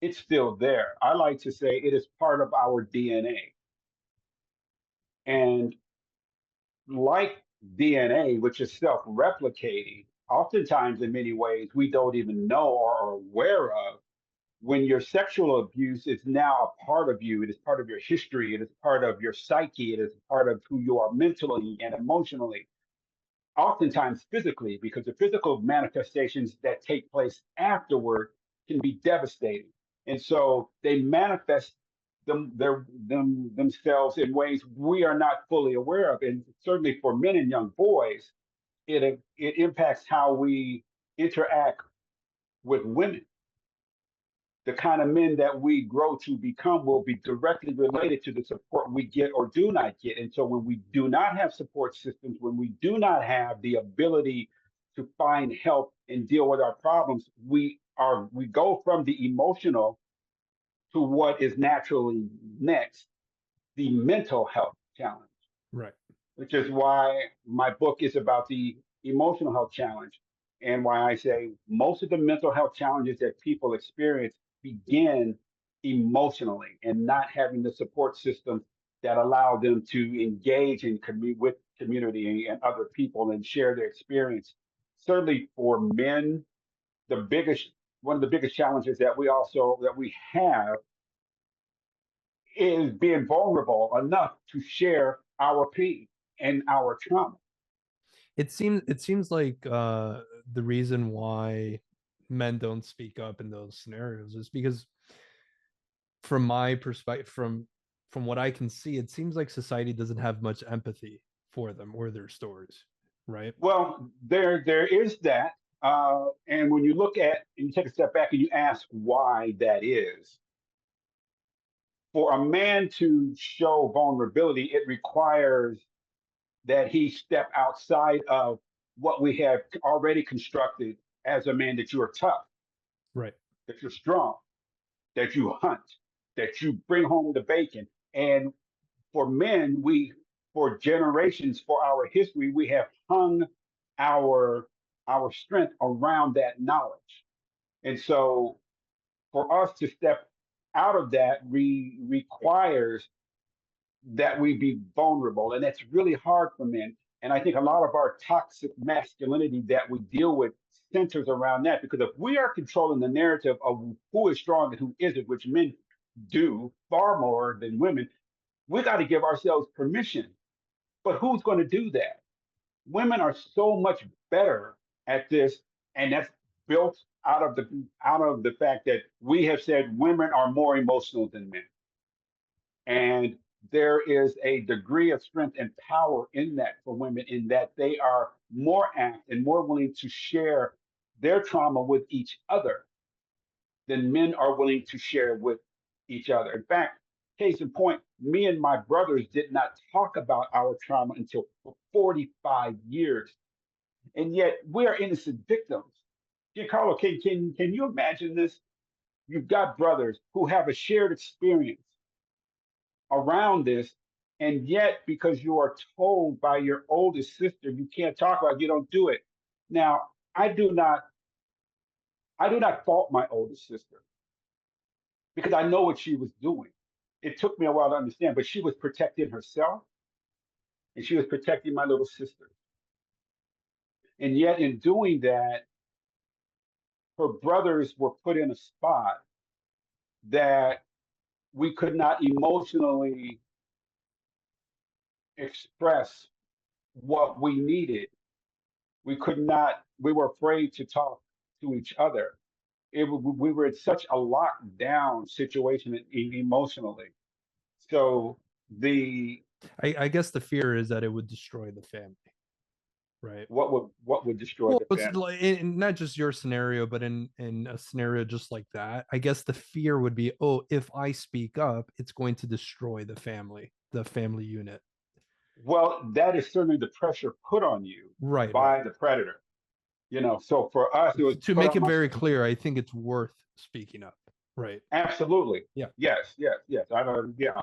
It's still there. I like to say it is part of our DNA. And like DNA, which is self replicating, oftentimes in many ways we don't even know or are aware of. When your sexual abuse is now a part of you, it is part of your history, it is part of your psyche, it is part of who you are mentally and emotionally, oftentimes physically, because the physical manifestations that take place afterward can be devastating. And so they manifest themselves in ways we are not fully aware of. And certainly for men and young boys, it impacts how we interact with women. The kind of men that we grow to become will be directly related to the support we get or do not get. And so when we do not have support systems, when we do not have the ability to find help and deal with our problems, we go from the emotional to what is naturally next, the mental health challenge, Right. which is why my book is about the emotional health challenge, and why I say most of the mental health challenges that people experience begin emotionally and not having the support systems that allow them to engage and with community and other people and share their experience. Certainly for men, the biggest one of the biggest challenges that we have is being vulnerable enough to share our pain and our trauma. It seems like the reason why men don't speak up in those scenarios is because, from my perspective, from what I can see, it seems like society doesn't have much empathy for them or their stories, right? Well, there is that, and when you look at and you take a step back and you ask why that is, for a man to show vulnerability, it requires that he step outside of what we have already constructed as a man, that you are tough, Right. that you're strong, that you hunt, that you bring home the bacon. And for men, for generations, for our history, we have hung our our strength around that knowledge. And so for us to step out of that requires that we be vulnerable. And that's really hard for men. And I think a lot of our toxic masculinity that we deal with centers around that. Because if we are controlling the narrative of who is strong and who isn't, which men do far more than women, we got to give ourselves permission. But who's going to do that? Women are so much better at this, and that's built out of the fact that we have said women are more emotional than men. And there is a degree of strength and power in that for women, in that they are more apt and more willing to share their trauma with each other than men are willing to share with each other. In fact, case in point, me and my brothers did not talk about our trauma until 45 years. And yet we are innocent victims. Giancarlo, can you imagine this? You've got brothers who have a shared experience around this, and yet because you are told by your oldest sister you can't talk about it, you don't do it. Now, I do not fault my oldest sister because I know what she was doing. It took me a while to understand, but she was protecting herself and she was protecting my little sister. And yet, in doing that, her brothers were put in a spot that we could not emotionally express what we needed. We could not, we were afraid to talk to each other. We were in such a lockdown situation emotionally. So the I guess the fear is that it would destroy the family, right? what would destroy Well, the it's family? like not just your scenario, but in a scenario just like that, I guess the fear would be, oh, if I speak up, it's going to destroy the family unit. Well, that is certainly the pressure put on you Right, right. by the predator. So for us, it was To put make on it my very sister. clear, I think it's worth speaking up. Right. Absolutely. Yeah. Yes, yes, yes. I don't, yeah.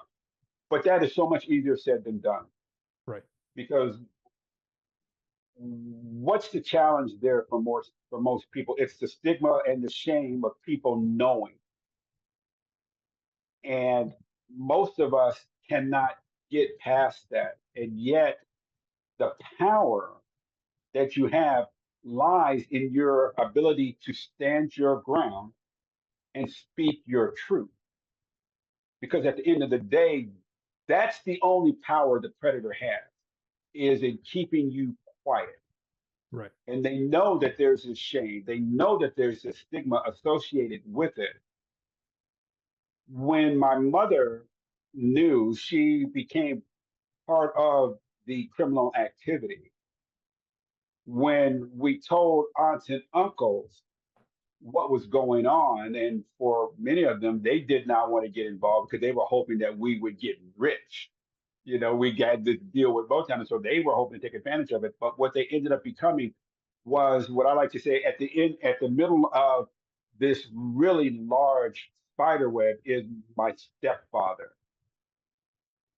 But that is so much easier said than done Right. because what's the challenge there for most people? It's the stigma and the shame of people knowing. And most of us cannot get past that. And yet the power that you have lies in your ability to stand your ground and speak your truth. Because at the end of the day, that's the only power the predator has is in keeping you quiet. Right. And they know that there's a shame. They know that there's a stigma associated with it. When my mother knew, she became part of the criminal activity. When we told aunts and uncles what was going on, and for many of them, they did not want to get involved because they were hoping that we would get rich. We got this deal with Motown, so they were hoping to take advantage of it. But what they ended up becoming was what I like to say at the end, at the middle of this really large spider web is my stepfather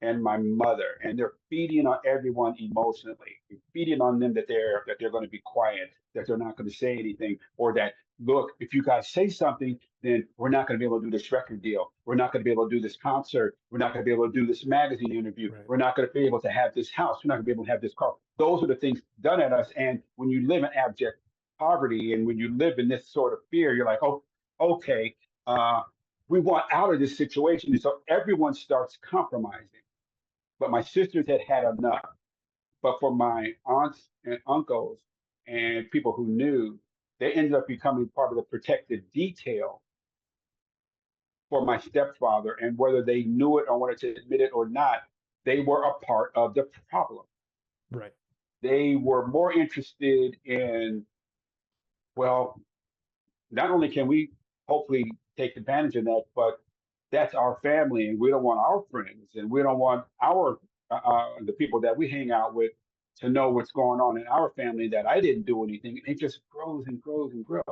and my mother, and they're feeding on everyone emotionally, feeding on them that they're going to be quiet, that they're not going to say anything, or that look, if you guys say something, then we're not going to be able to do this record deal. We're not going to be able to do this concert. We're not going to be able to do this magazine interview. Right. We're not going to be able to have this house. We're not going to be able to have this car. Those are the things done at us. And when you live in abject poverty and when you live in this sort of fear, you're like, oh, okay, we want out of this situation. And so everyone starts compromising. But my sisters had had enough. But for my aunts and uncles and people who knew, they ended up becoming part of the protected detail for my stepfather. And whether they knew it or wanted to admit it or not, they were a part of the problem. Right. They were more interested in, well, not only can we hopefully take advantage of that, but that's our family, and we don't want our friends, and we don't want our the people that we hang out with to know what's going on in our family. That I didn't do anything. It just grows and grows and grows.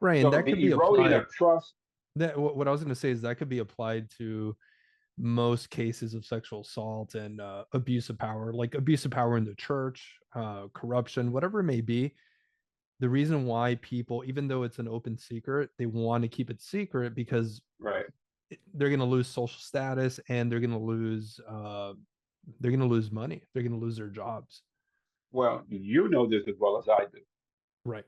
Right. And So that could the be eroding applied. of trust. That what I was going to say is that could be applied to most cases of sexual assault and abuse of power, like abuse of power in the church, corruption, whatever it may be. the reason why people, even though it's an open secret, they want to keep it secret because Right. they're going to lose social status and they're going to lose money. They're going to lose their jobs. Well, you know this as well as I do. Right.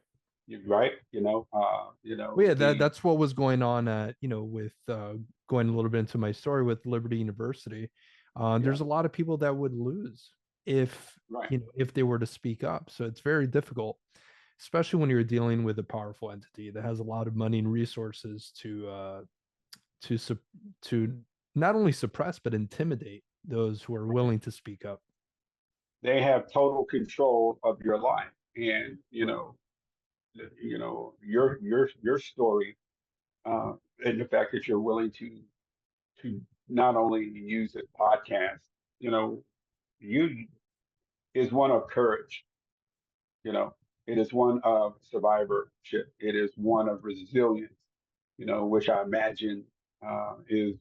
Right? Well, yeah, The that's what was going on at, with going a little bit into my story with Liberty University. yeah, There's a lot of people that would lose if, right. if they were to speak up. So it's very difficult, especially when you're dealing with a powerful entity that has a lot of money and resources to to not only suppress but intimidate those who are willing to speak up. They have total control of your life, and Right. your story, and the fact that you're willing to not only use this podcast, you know, you is one of courage. You know, it is one of survivorship. It is one of resilience. Which I imagine is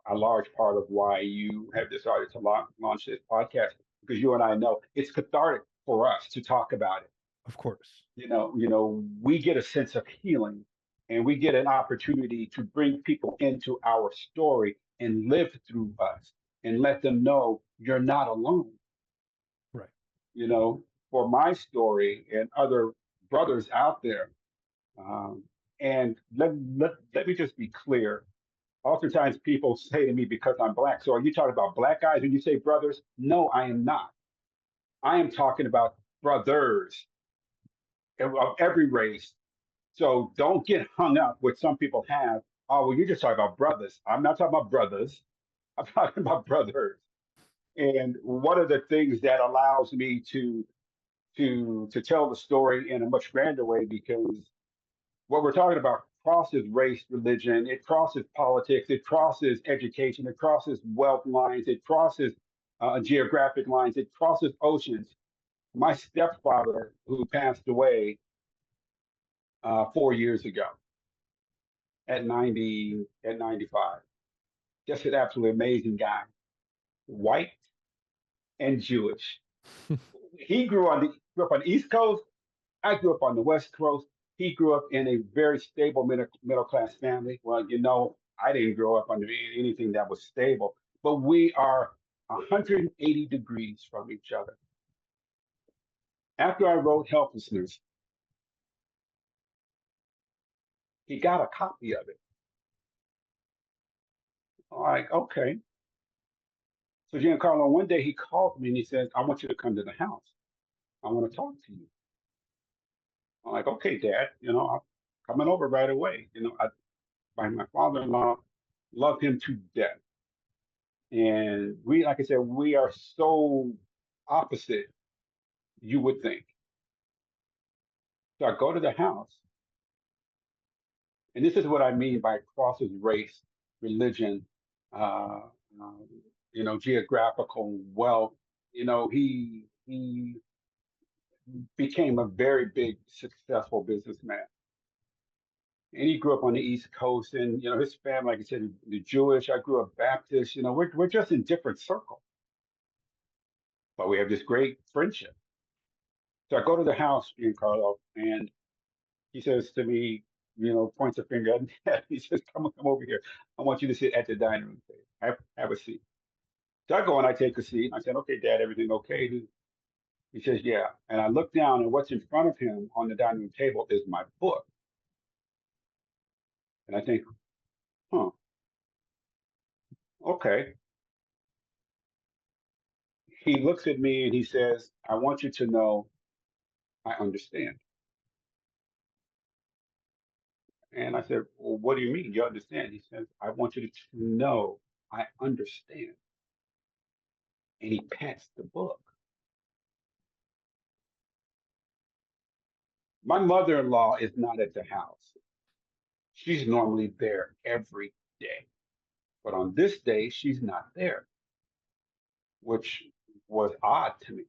a large part of why you have decided to launch this podcast, because you and I know it's cathartic for us to talk about it. Of course. We get a sense of healing, and we get an opportunity to bring people into our story and live through us and let them know you're not alone. Right. You know, for my story and other brothers out there. Um, and let me just be clear. Oftentimes people say to me, because I'm Black, so are you talking about Black guys when you say brothers? No, I am not. I am talking about brothers of every race. So don't get hung up with some people have. Oh, well, you're just talking about brothers. I'm not talking about brothers. I'm talking about brothers. And one of the things that allows me to tell the story in a much grander way, because what we're talking about crosses race, religion, it crosses politics, it crosses education, it crosses wealth lines, it crosses geographic lines, it crosses oceans. My stepfather, who passed away 4 years ago at 95, just an absolutely amazing guy, white and Jewish. He grew up on the East Coast. I grew up on the West Coast. He grew up in a very stable middle class family. Well, I didn't grow up under anything that was stable, but we are 180 degrees from each other. After I wrote Helplessness, he got a copy of it. I'm like, okay. So Giancarlo, one day he called me and he says, I want you to come to the house. I want to talk to you. I'm like, okay, Dad, I'm coming over right away. My father-in-law, love him to death. And we, like I said, we are so opposite, you would think. So I go to the house, and this is what I mean by crosses race, religion, uh, geographical wealth. He became a very big, successful businessman, and he grew up on the East Coast. And his family, like I said, the Jewish. I grew up Baptist. We're just in different circles, but we have this great friendship. So I go to the house, Giancarlo, and he says to me, points a finger at me. He says, come over here. I want you to sit at the dining room table. Have a seat. So I go and I take a seat. I said, okay, Dad, everything okay? He says, yeah. And I look down, and what's in front of him on the dining room table is my book. And I think, huh, okay. He looks at me and he says, I want you to know I understand. And I said, well, what do you mean you understand? He says, I want you to know I understand. And he pats the book. My mother-in-law is not at the house. She's normally there every day. But on this day, she's not there, which was odd to me.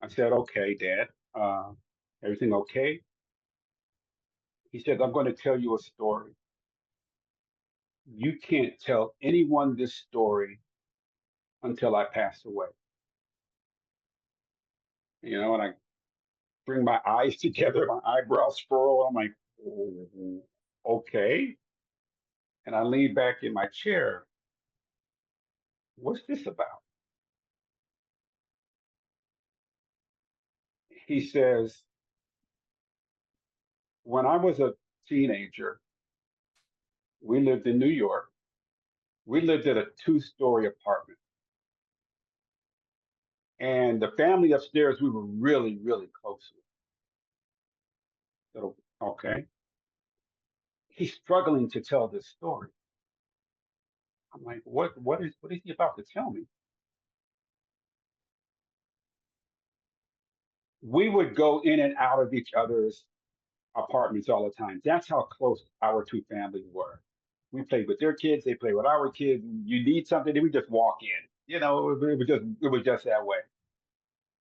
I said, okay, Dad, uh, everything okay? He said, I'm going to tell you a story. You can't tell anyone this story until I pass away. And I bring my eyes together, my eyebrows furrow. I'm like, "Oh, okay." And I lean back in my chair. What's this about? He says, when I was a teenager, we lived in New York. We lived at a two-story apartment. And the family upstairs, we were really, really close with. So, okay. He's struggling to tell this story. I'm like, what is he about to tell me? We would go in and out of each other's apartments all the time. That's how close our two families were. We played with their kids, they played with our kids. You need something, then we just walk in. It was just that way.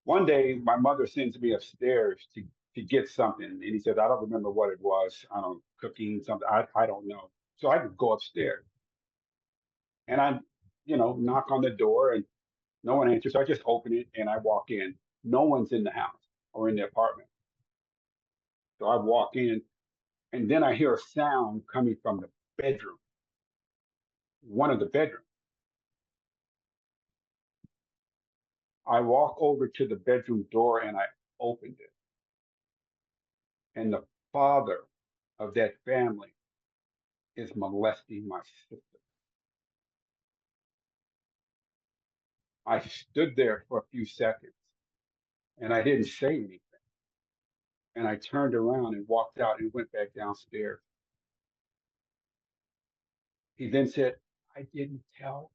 One day, my mother sends me upstairs to get something, and he said, I don't remember what it was. I don't cooking something. I don't know. So I would go upstairs, and I, knock on the door, and no one answers. So I just open it and I walk in. No one's in the house or in the apartment. So I walk in, and then I hear a sound coming from the bedroom, one of the bedrooms. I walk over to the bedroom door and I opened it. And the father of that family is molesting my sister. I stood there for a few seconds and I didn't say anything. And I turned around and walked out and went back downstairs. He then said, I didn't tell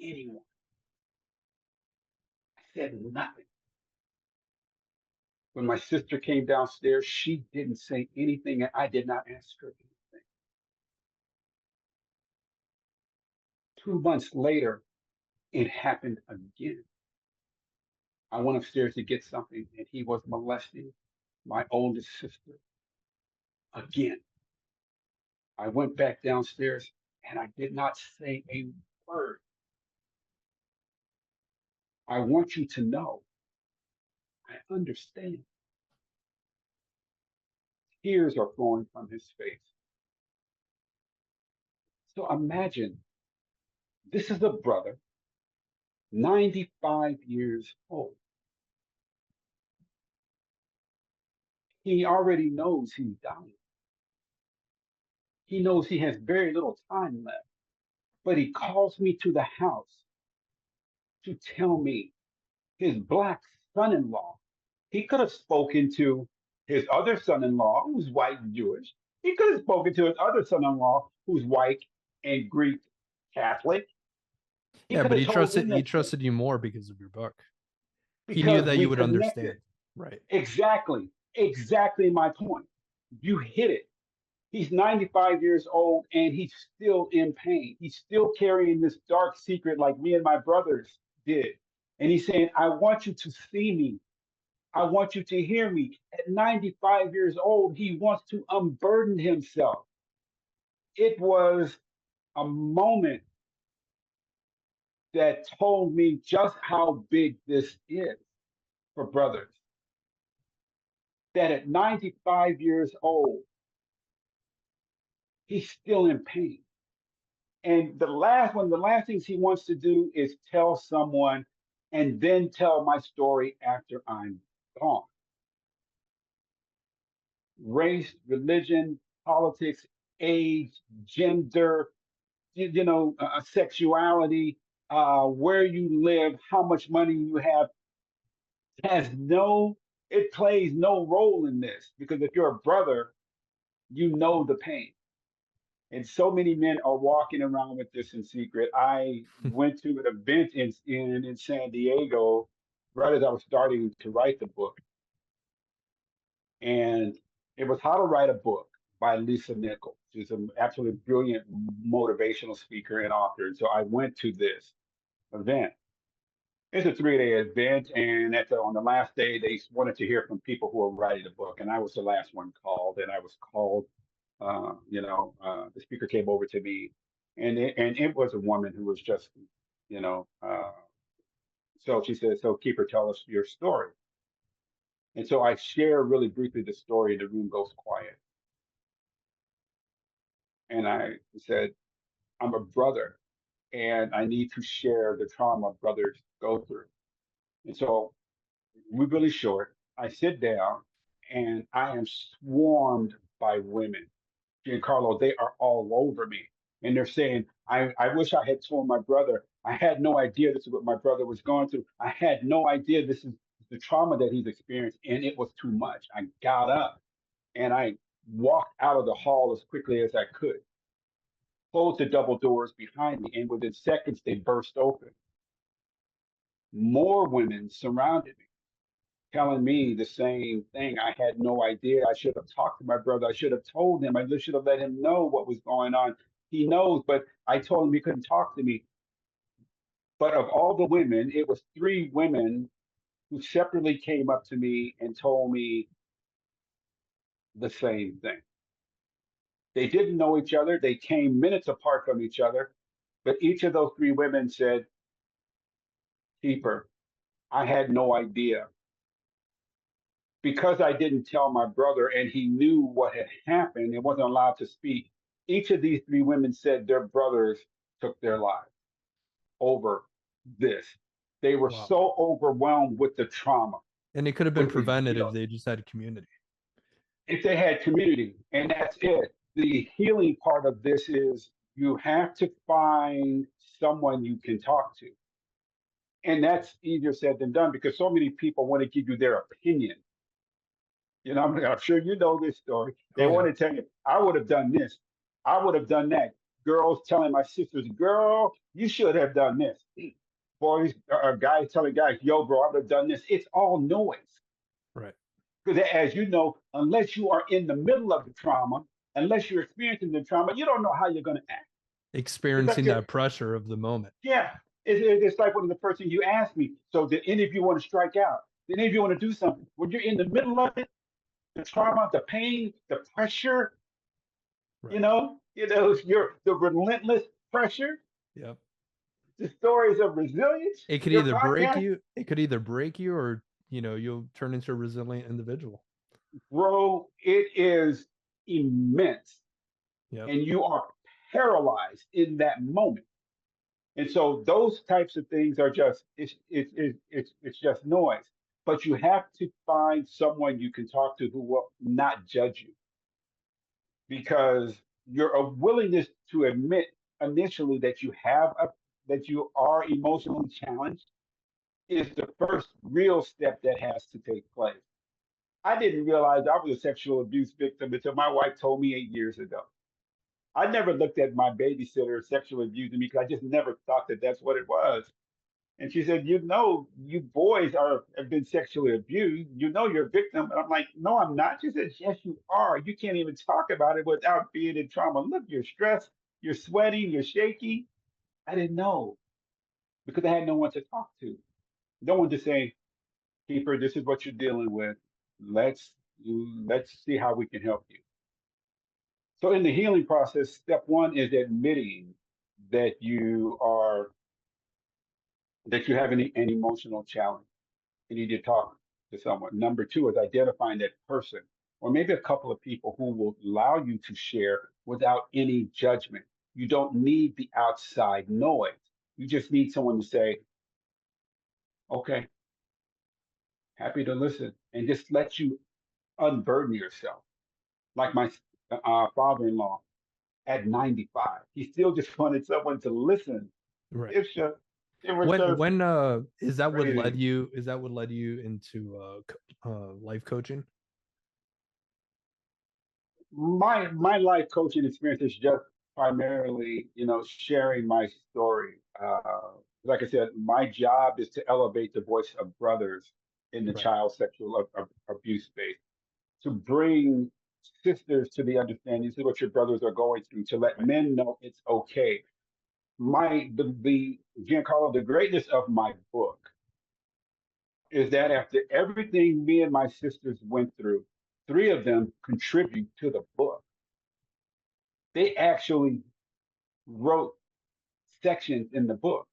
anyone. I said nothing. When my sister came downstairs, she didn't say anything and I did not ask her anything. 2 months later, it happened again. I went upstairs to get something and he was molesting my oldest sister again. I went back downstairs and I did not say a word. I want you to know, I understand. Tears are flowing from his face. So imagine this is a brother, 95 years old. He already knows he's dying. He knows he has very little time left, but he calls me to the house to tell me his black son in law. He could have spoken to his other son in law, who's white and Jewish. He could have spoken to his other son in law, who's white and Greek Catholic. He Yeah, could but have he told trusted them he that stuff trusted you more because of your book. He knew because that you we would connected. understand. Right. Exactly my point. You hit it. He's 95 years old and he's still in pain. He's still carrying this dark secret like me and my brothers did. And he's saying, I want you to see me. I want you to hear me. At 95 years old, he wants to unburden himself. It was a moment that told me just how big this is for brothers. That at 95 years old, he's still in pain. And one of the last things he wants to do is tell someone and then tell my story after I'm gone. Race, religion, politics, age, gender, sexuality, where you live, how much money you have has no, it plays no role in this because if you're a brother, you know the pain. And so many men are walking around with this in secret. I went to an event in San Diego right as I was starting to write the book. And it was How to Write a Book by Lisa Nichols. She's an absolutely brilliant motivational speaker and author. And so I went to this event. It's a 3-day event, and on the last day, they wanted to hear from people who were writing the book, and I was the last one called, and I was called. The speaker came over to me, and it was a woman who was just, you know, uh, so she said, "So, Keeper, tell us your story." And so I share really briefly the story, and the room goes quiet. And I said, I'm a brother, and I need to share the trauma brothers go through. And so we're really short. I sit down, and I am swarmed by women. Giancarlo, they are all over me. And they're saying, I wish I had told my brother. I had no idea this is what my brother was going through. I had no idea this is the trauma that he's experienced, and it was too much. I got up and I walked out of the hall as quickly as I could, closed the double doors behind me, and within seconds they burst open. More women surrounded me, telling me the same thing. I had no idea. I should have talked to my brother. I should have told him. I should have let him know what was going on. He knows, but I told him he couldn't talk to me. But of all the women, it was three women who separately came up to me and told me the same thing. They didn't know each other. They came minutes apart from each other. But each of those three women said, Keeper, I had no idea. Because I didn't tell my brother and he knew what had happened and wasn't allowed to speak, each of these three women said their brothers took their lives over this. They were Wow. so overwhelmed with the trauma, And it could have been with the prevented if guilt. they just had community. If they had community, and that's it. The healing part of this is you have to find someone you can talk to. And that's easier said than done because so many people want to give you their opinion. I'm sure you know this story. They Oh yeah. want to tell you, I would have done this. I would have done that. Girls telling my sisters, girl, you should have done this. Boys, guys telling guys, yo, bro, I would have done this. It's all noise. Right. Because as you know, unless you are in the middle of the trauma, unless you're experiencing the trauma, you don't know how you're going to act. It's like, Experiencing that pressure of the moment. yeah, it's like one of the first things you asked me. So did any of you want to strike out? Did any of you want to do something? When you're in the middle of it, the trauma, the pain, the pressure, Right. you're the relentless pressure, Yep. the stories of resilience, It could your either break podcast, you, it could either break you or you'll turn into a resilient individual. bro, it is immense. Yep. And you are paralyzed in that moment. And so those types of things are just it's just noise. But you have to find someone you can talk to who will not judge you because your willingness to admit initially that that you are emotionally challenged is the first real step that has to take place. I didn't realize I was a sexual abuse victim until my wife told me 8 years ago. I never looked at my babysitter sexually abusing me because I just never thought that that's what it was. And she said, you boys have been sexually abused. You know you're a victim. And I'm like, no, I'm not. She said, yes, you are. You can't even talk about it without being in trauma. Look, you're stressed, you're sweating, you're shaky. I didn't know because I had no one to talk to. No one to say, Keeper, this is what you're dealing with. Let's let's see how we can help you. So in the healing process, step one is admitting that you have an emotional challenge. You need to talk to someone. Number two is identifying that person or maybe a couple of people who will allow you to share without any judgment. You don't need the outside noise. You just need someone to say, okay, happy to listen, and just let you unburden yourself. Like my father in law at 95, he still just wanted someone to listen. Right. It's just, it was When just when is that what led crazy. you into life coaching? My life coaching experience is just primarily, sharing my story. Like I said, my job is to elevate the voice of brothers in the Right. child sexual abuse space, to bring sisters to the understanding. This is what your brothers are going through. To let Right. men know it's okay. The Giancarlo, the greatness of my book is that after everything me and my sisters went through, three of them contribute to the book. They actually wrote sections in the book,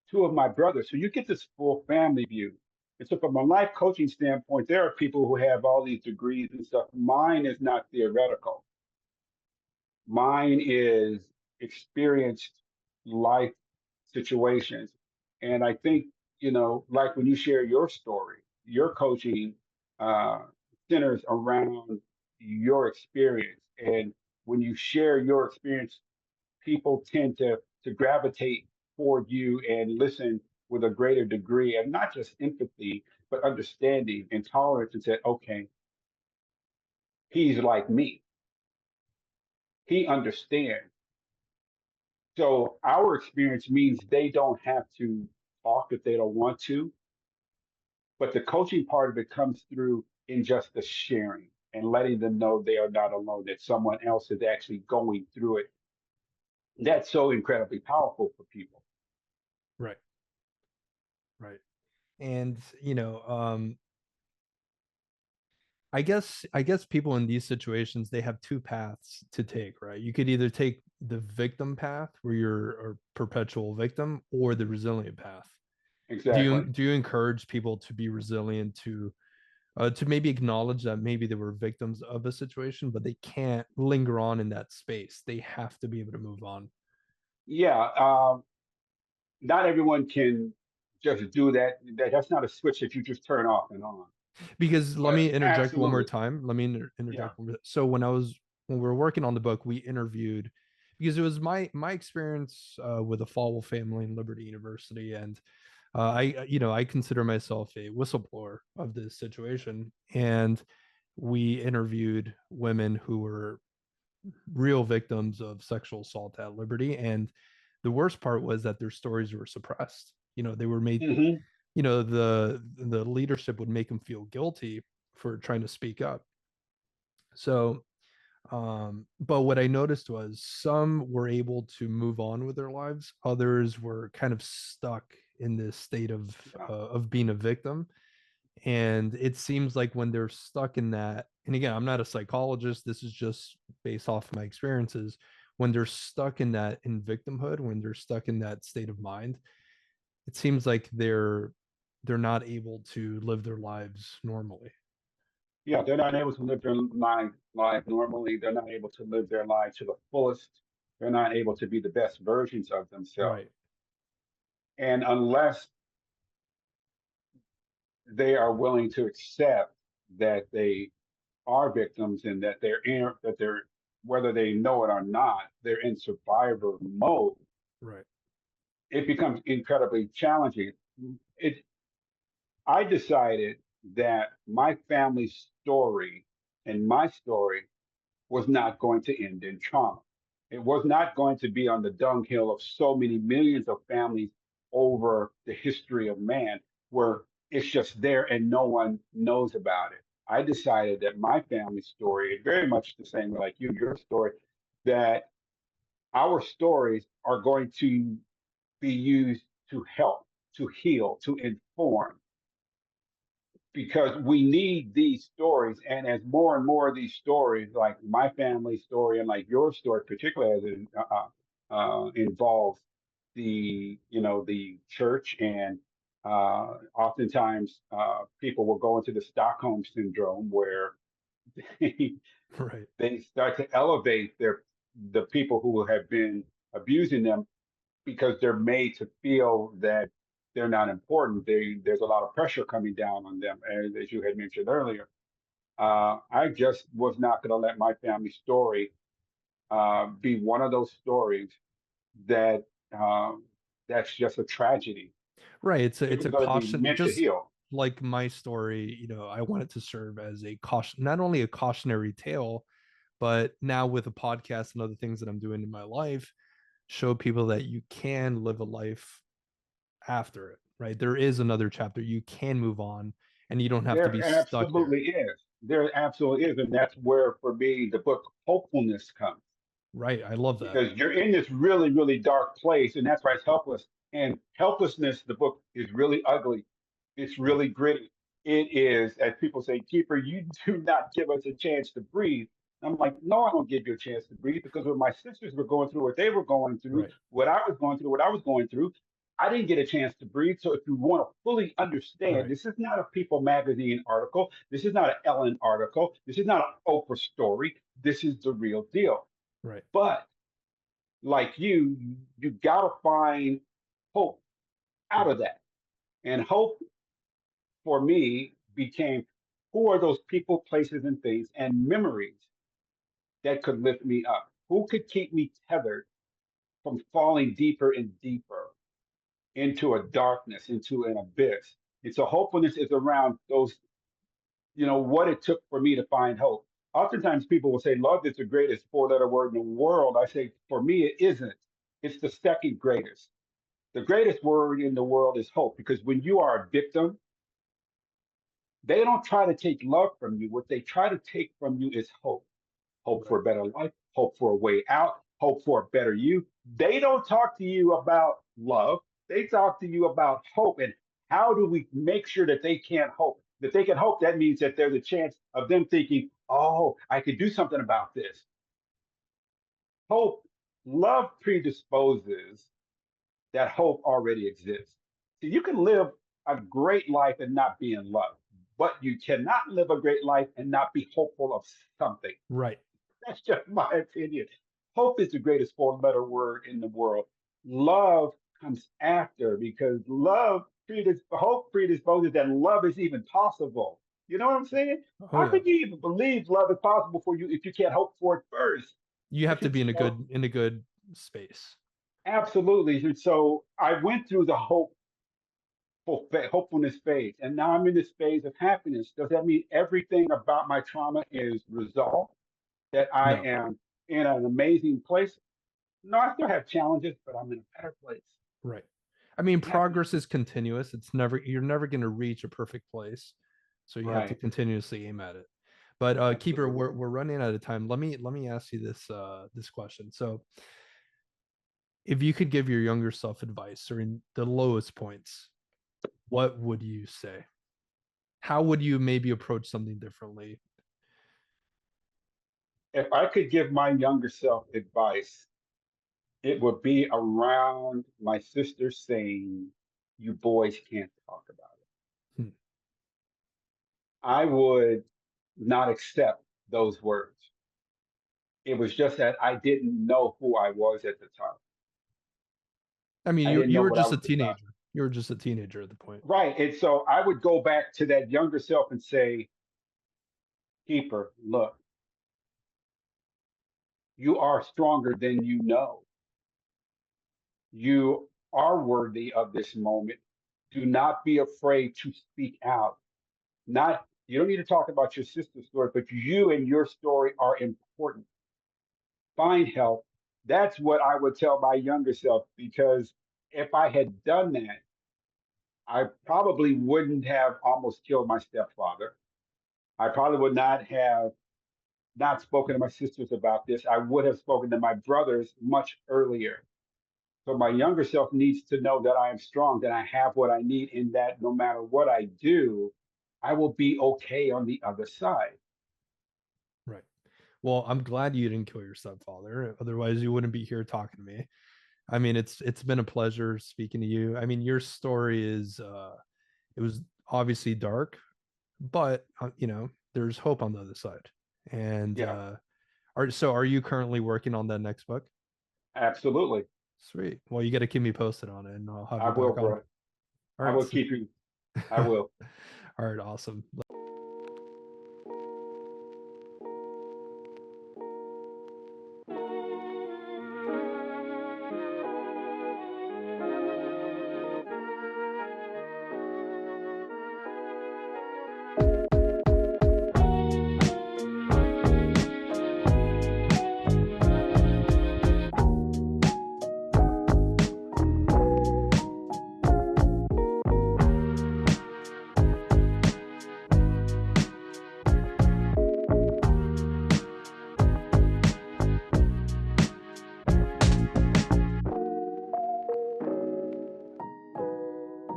two of my brothers. So you get this full family view. And so, from a life coaching standpoint, there are people who have all these degrees and stuff. Mine is not theoretical. Mine is experienced life situations. And I think, like when you share your story, your coaching uh, centers around your experience. And when you share your experience, people tend to gravitate toward you and listen with a greater degree of not just empathy, but understanding and tolerance and say, okay, he's like me. He understands. So our experience means they don't have to talk if they don't want to, but the coaching part of it comes through in just the sharing and letting them know they are not alone, that someone else is actually going through it. That's so incredibly powerful for people. Right. Right. And I guess people in these situations, they have two paths to take, right? You could either take the victim path where you're a perpetual victim, or the resilient path. Do you Exactly. do you encourage people to be resilient, to maybe acknowledge that maybe they were victims of a situation, but they can't linger on in that space. They have to be able to move on. Yeah. Not everyone can just do that. That's not a switch that you just turn off and on. Because let But me interject one more absolutely. time. Let me Yeah. interject. So when we were working on the book, we interviewed, because it was my experience with a Falwell family in Liberty University, and I consider myself a whistleblower of this situation, and we interviewed women who were real victims of sexual assault at Liberty, and the worst part was that their stories were suppressed. They were made, Hmm. the leadership would make them feel guilty for trying to speak up. So but what I noticed was some were able to move on with their lives, others were kind of stuck in this state Yeah. of being a victim. And it seems like when they're stuck in that, and again, I'm not a psychologist, this is just based off my experiences, when they're stuck in that, in victimhood, when they're stuck in that state of mind, it seems like they're not able to live their lives normally. Yeah, they're not able to live their life normally. They're not able to live their life to the fullest. They're not able to be the best versions of themselves. Right. And unless they are willing to accept that they are victims and that they're whether they know it or not, they're in survivor mode, Right. it becomes incredibly challenging. It I decided that my family story and my story was not going to end in trauma. It was not going to be on the dunghill of so many millions of families over the history of man, where it's just there and no one knows about it. I decided that my family story, very much the same like your story, that our stories are going to be used to help, to heal, to inform, because we need these stories. And as more and more of these stories, like my family story and like your story, particularly as it involves the church, and oftentimes people will go into the Stockholm syndrome where they, Right. they start to elevate the people who have been abusing them, because they're made to feel that they're not important. There's a lot of pressure coming down on them, as you had mentioned earlier. I just was not going to let my family story be one of those stories that that's just a tragedy. Right. It's a It it's was a going to be caution, meant to just heal. like my story, I want it to serve as a caution, not only a cautionary tale, but now with a podcast and other things that I'm doing in my life, show people that you can live a life after it, right? There is another chapter. You can move on, and you don't have to There be stuck there. absolutely is. There absolutely is. And that's where, for me, the book Hopefulness comes, Right. I love that. because you're in this really, really dark place, and that's why it's helpless. And helplessness, the book is really ugly. It's Right. really gritty. It is, as people say, Keeper, you do not give us a chance to breathe. I'm like, no, I don't give you a chance to breathe, because when my sisters were going through what they were going through, Right. what I was going through, what I was going through, I didn't get a chance to breathe. So if you want to fully understand, Right. this is not a People magazine article. This is not an Ellen article. This is not an Oprah story. This is the real deal. Right. But like you got to find hope out Right. of that. And hope for me became, who are those people, places, and things and memories that could lift me up? Who could keep me tethered from falling deeper and deeper into a darkness, into an abyss? And so hopefulness is around those, what it took for me to find hope. Oftentimes people will say love is the greatest four-letter word in the world. I say, for me, it isn't. It's the second greatest. The greatest word in the world is hope, because when you are a victim, they don't try to take love from you. What they try to take from you is hope. Hope for Right. a better life, hope for a way out, hope for a better you. They don't talk to you about love. They talk to you about hope. And how do we make sure that they can't hope? That they can hope, that means that there's a chance of them thinking, oh, I could do something about this. Hope, love predisposes that hope already exists. So you can live a great life and not be in love, but you cannot live a great life and not be hopeful of something. Right. That's just my opinion. Hope is the greatest four-letter word in the world. Love comes after, because hope predisposes that love is even possible. You know what I'm saying? Oh How yeah. could you even believe love is possible for you if you can't hope for it first? You have If to you, be in a so good space. absolutely. And so I went through the hopefulness phase, and now I'm in this phase of happiness. Does that mean everything about my trauma is resolved? That I No. am in an amazing place? No, I still have challenges, but I'm in a better place. Right. I mean, Happiness. progress is continuous. You're never going to reach a perfect place. So you have to Right. continuously aim at it. But Keeper, Absolutely. we're running out of time. Let me ask you this question. So if you could give your younger self advice during the lowest points, what would you say? How would you maybe approach something differently? If I could give my younger self advice, it would be around my sister saying, "You boys can't talk about it." Hmm. I would not accept those words. It was just that I didn't know who I was at the time. I mean, I you didn't you know were what I just a was about. teenager. You were just a teenager at the point. Right. And so I would go back to that younger self and say, Keeper, look, you are stronger than you know. You are worthy of this moment. Do not be afraid to speak out. Not You don't need to talk about your sister's story, but you and your story are important. Find help. That's what I would tell my younger self, because if I had done that, I probably wouldn't have almost killed my stepfather. I probably would not have not spoken to my sisters about this. I would have spoken to my brothers much earlier. So my younger self needs to know that I am strong, that I have what I need, and that no matter what I do, I will be okay on the other side. Right. Well, I'm glad you didn't kill your stepfather. Otherwise, you wouldn't be here talking to me. I mean, it's been a pleasure speaking to you. I mean, your story is it was obviously dark, but there's hope on the other side. And Yeah, are you currently working on that next book? absolutely. Sweet. Well, you got to keep me posted on it, and I'll have I you will, back on. bro. All I right. will keep you. I will. All right. Awesome.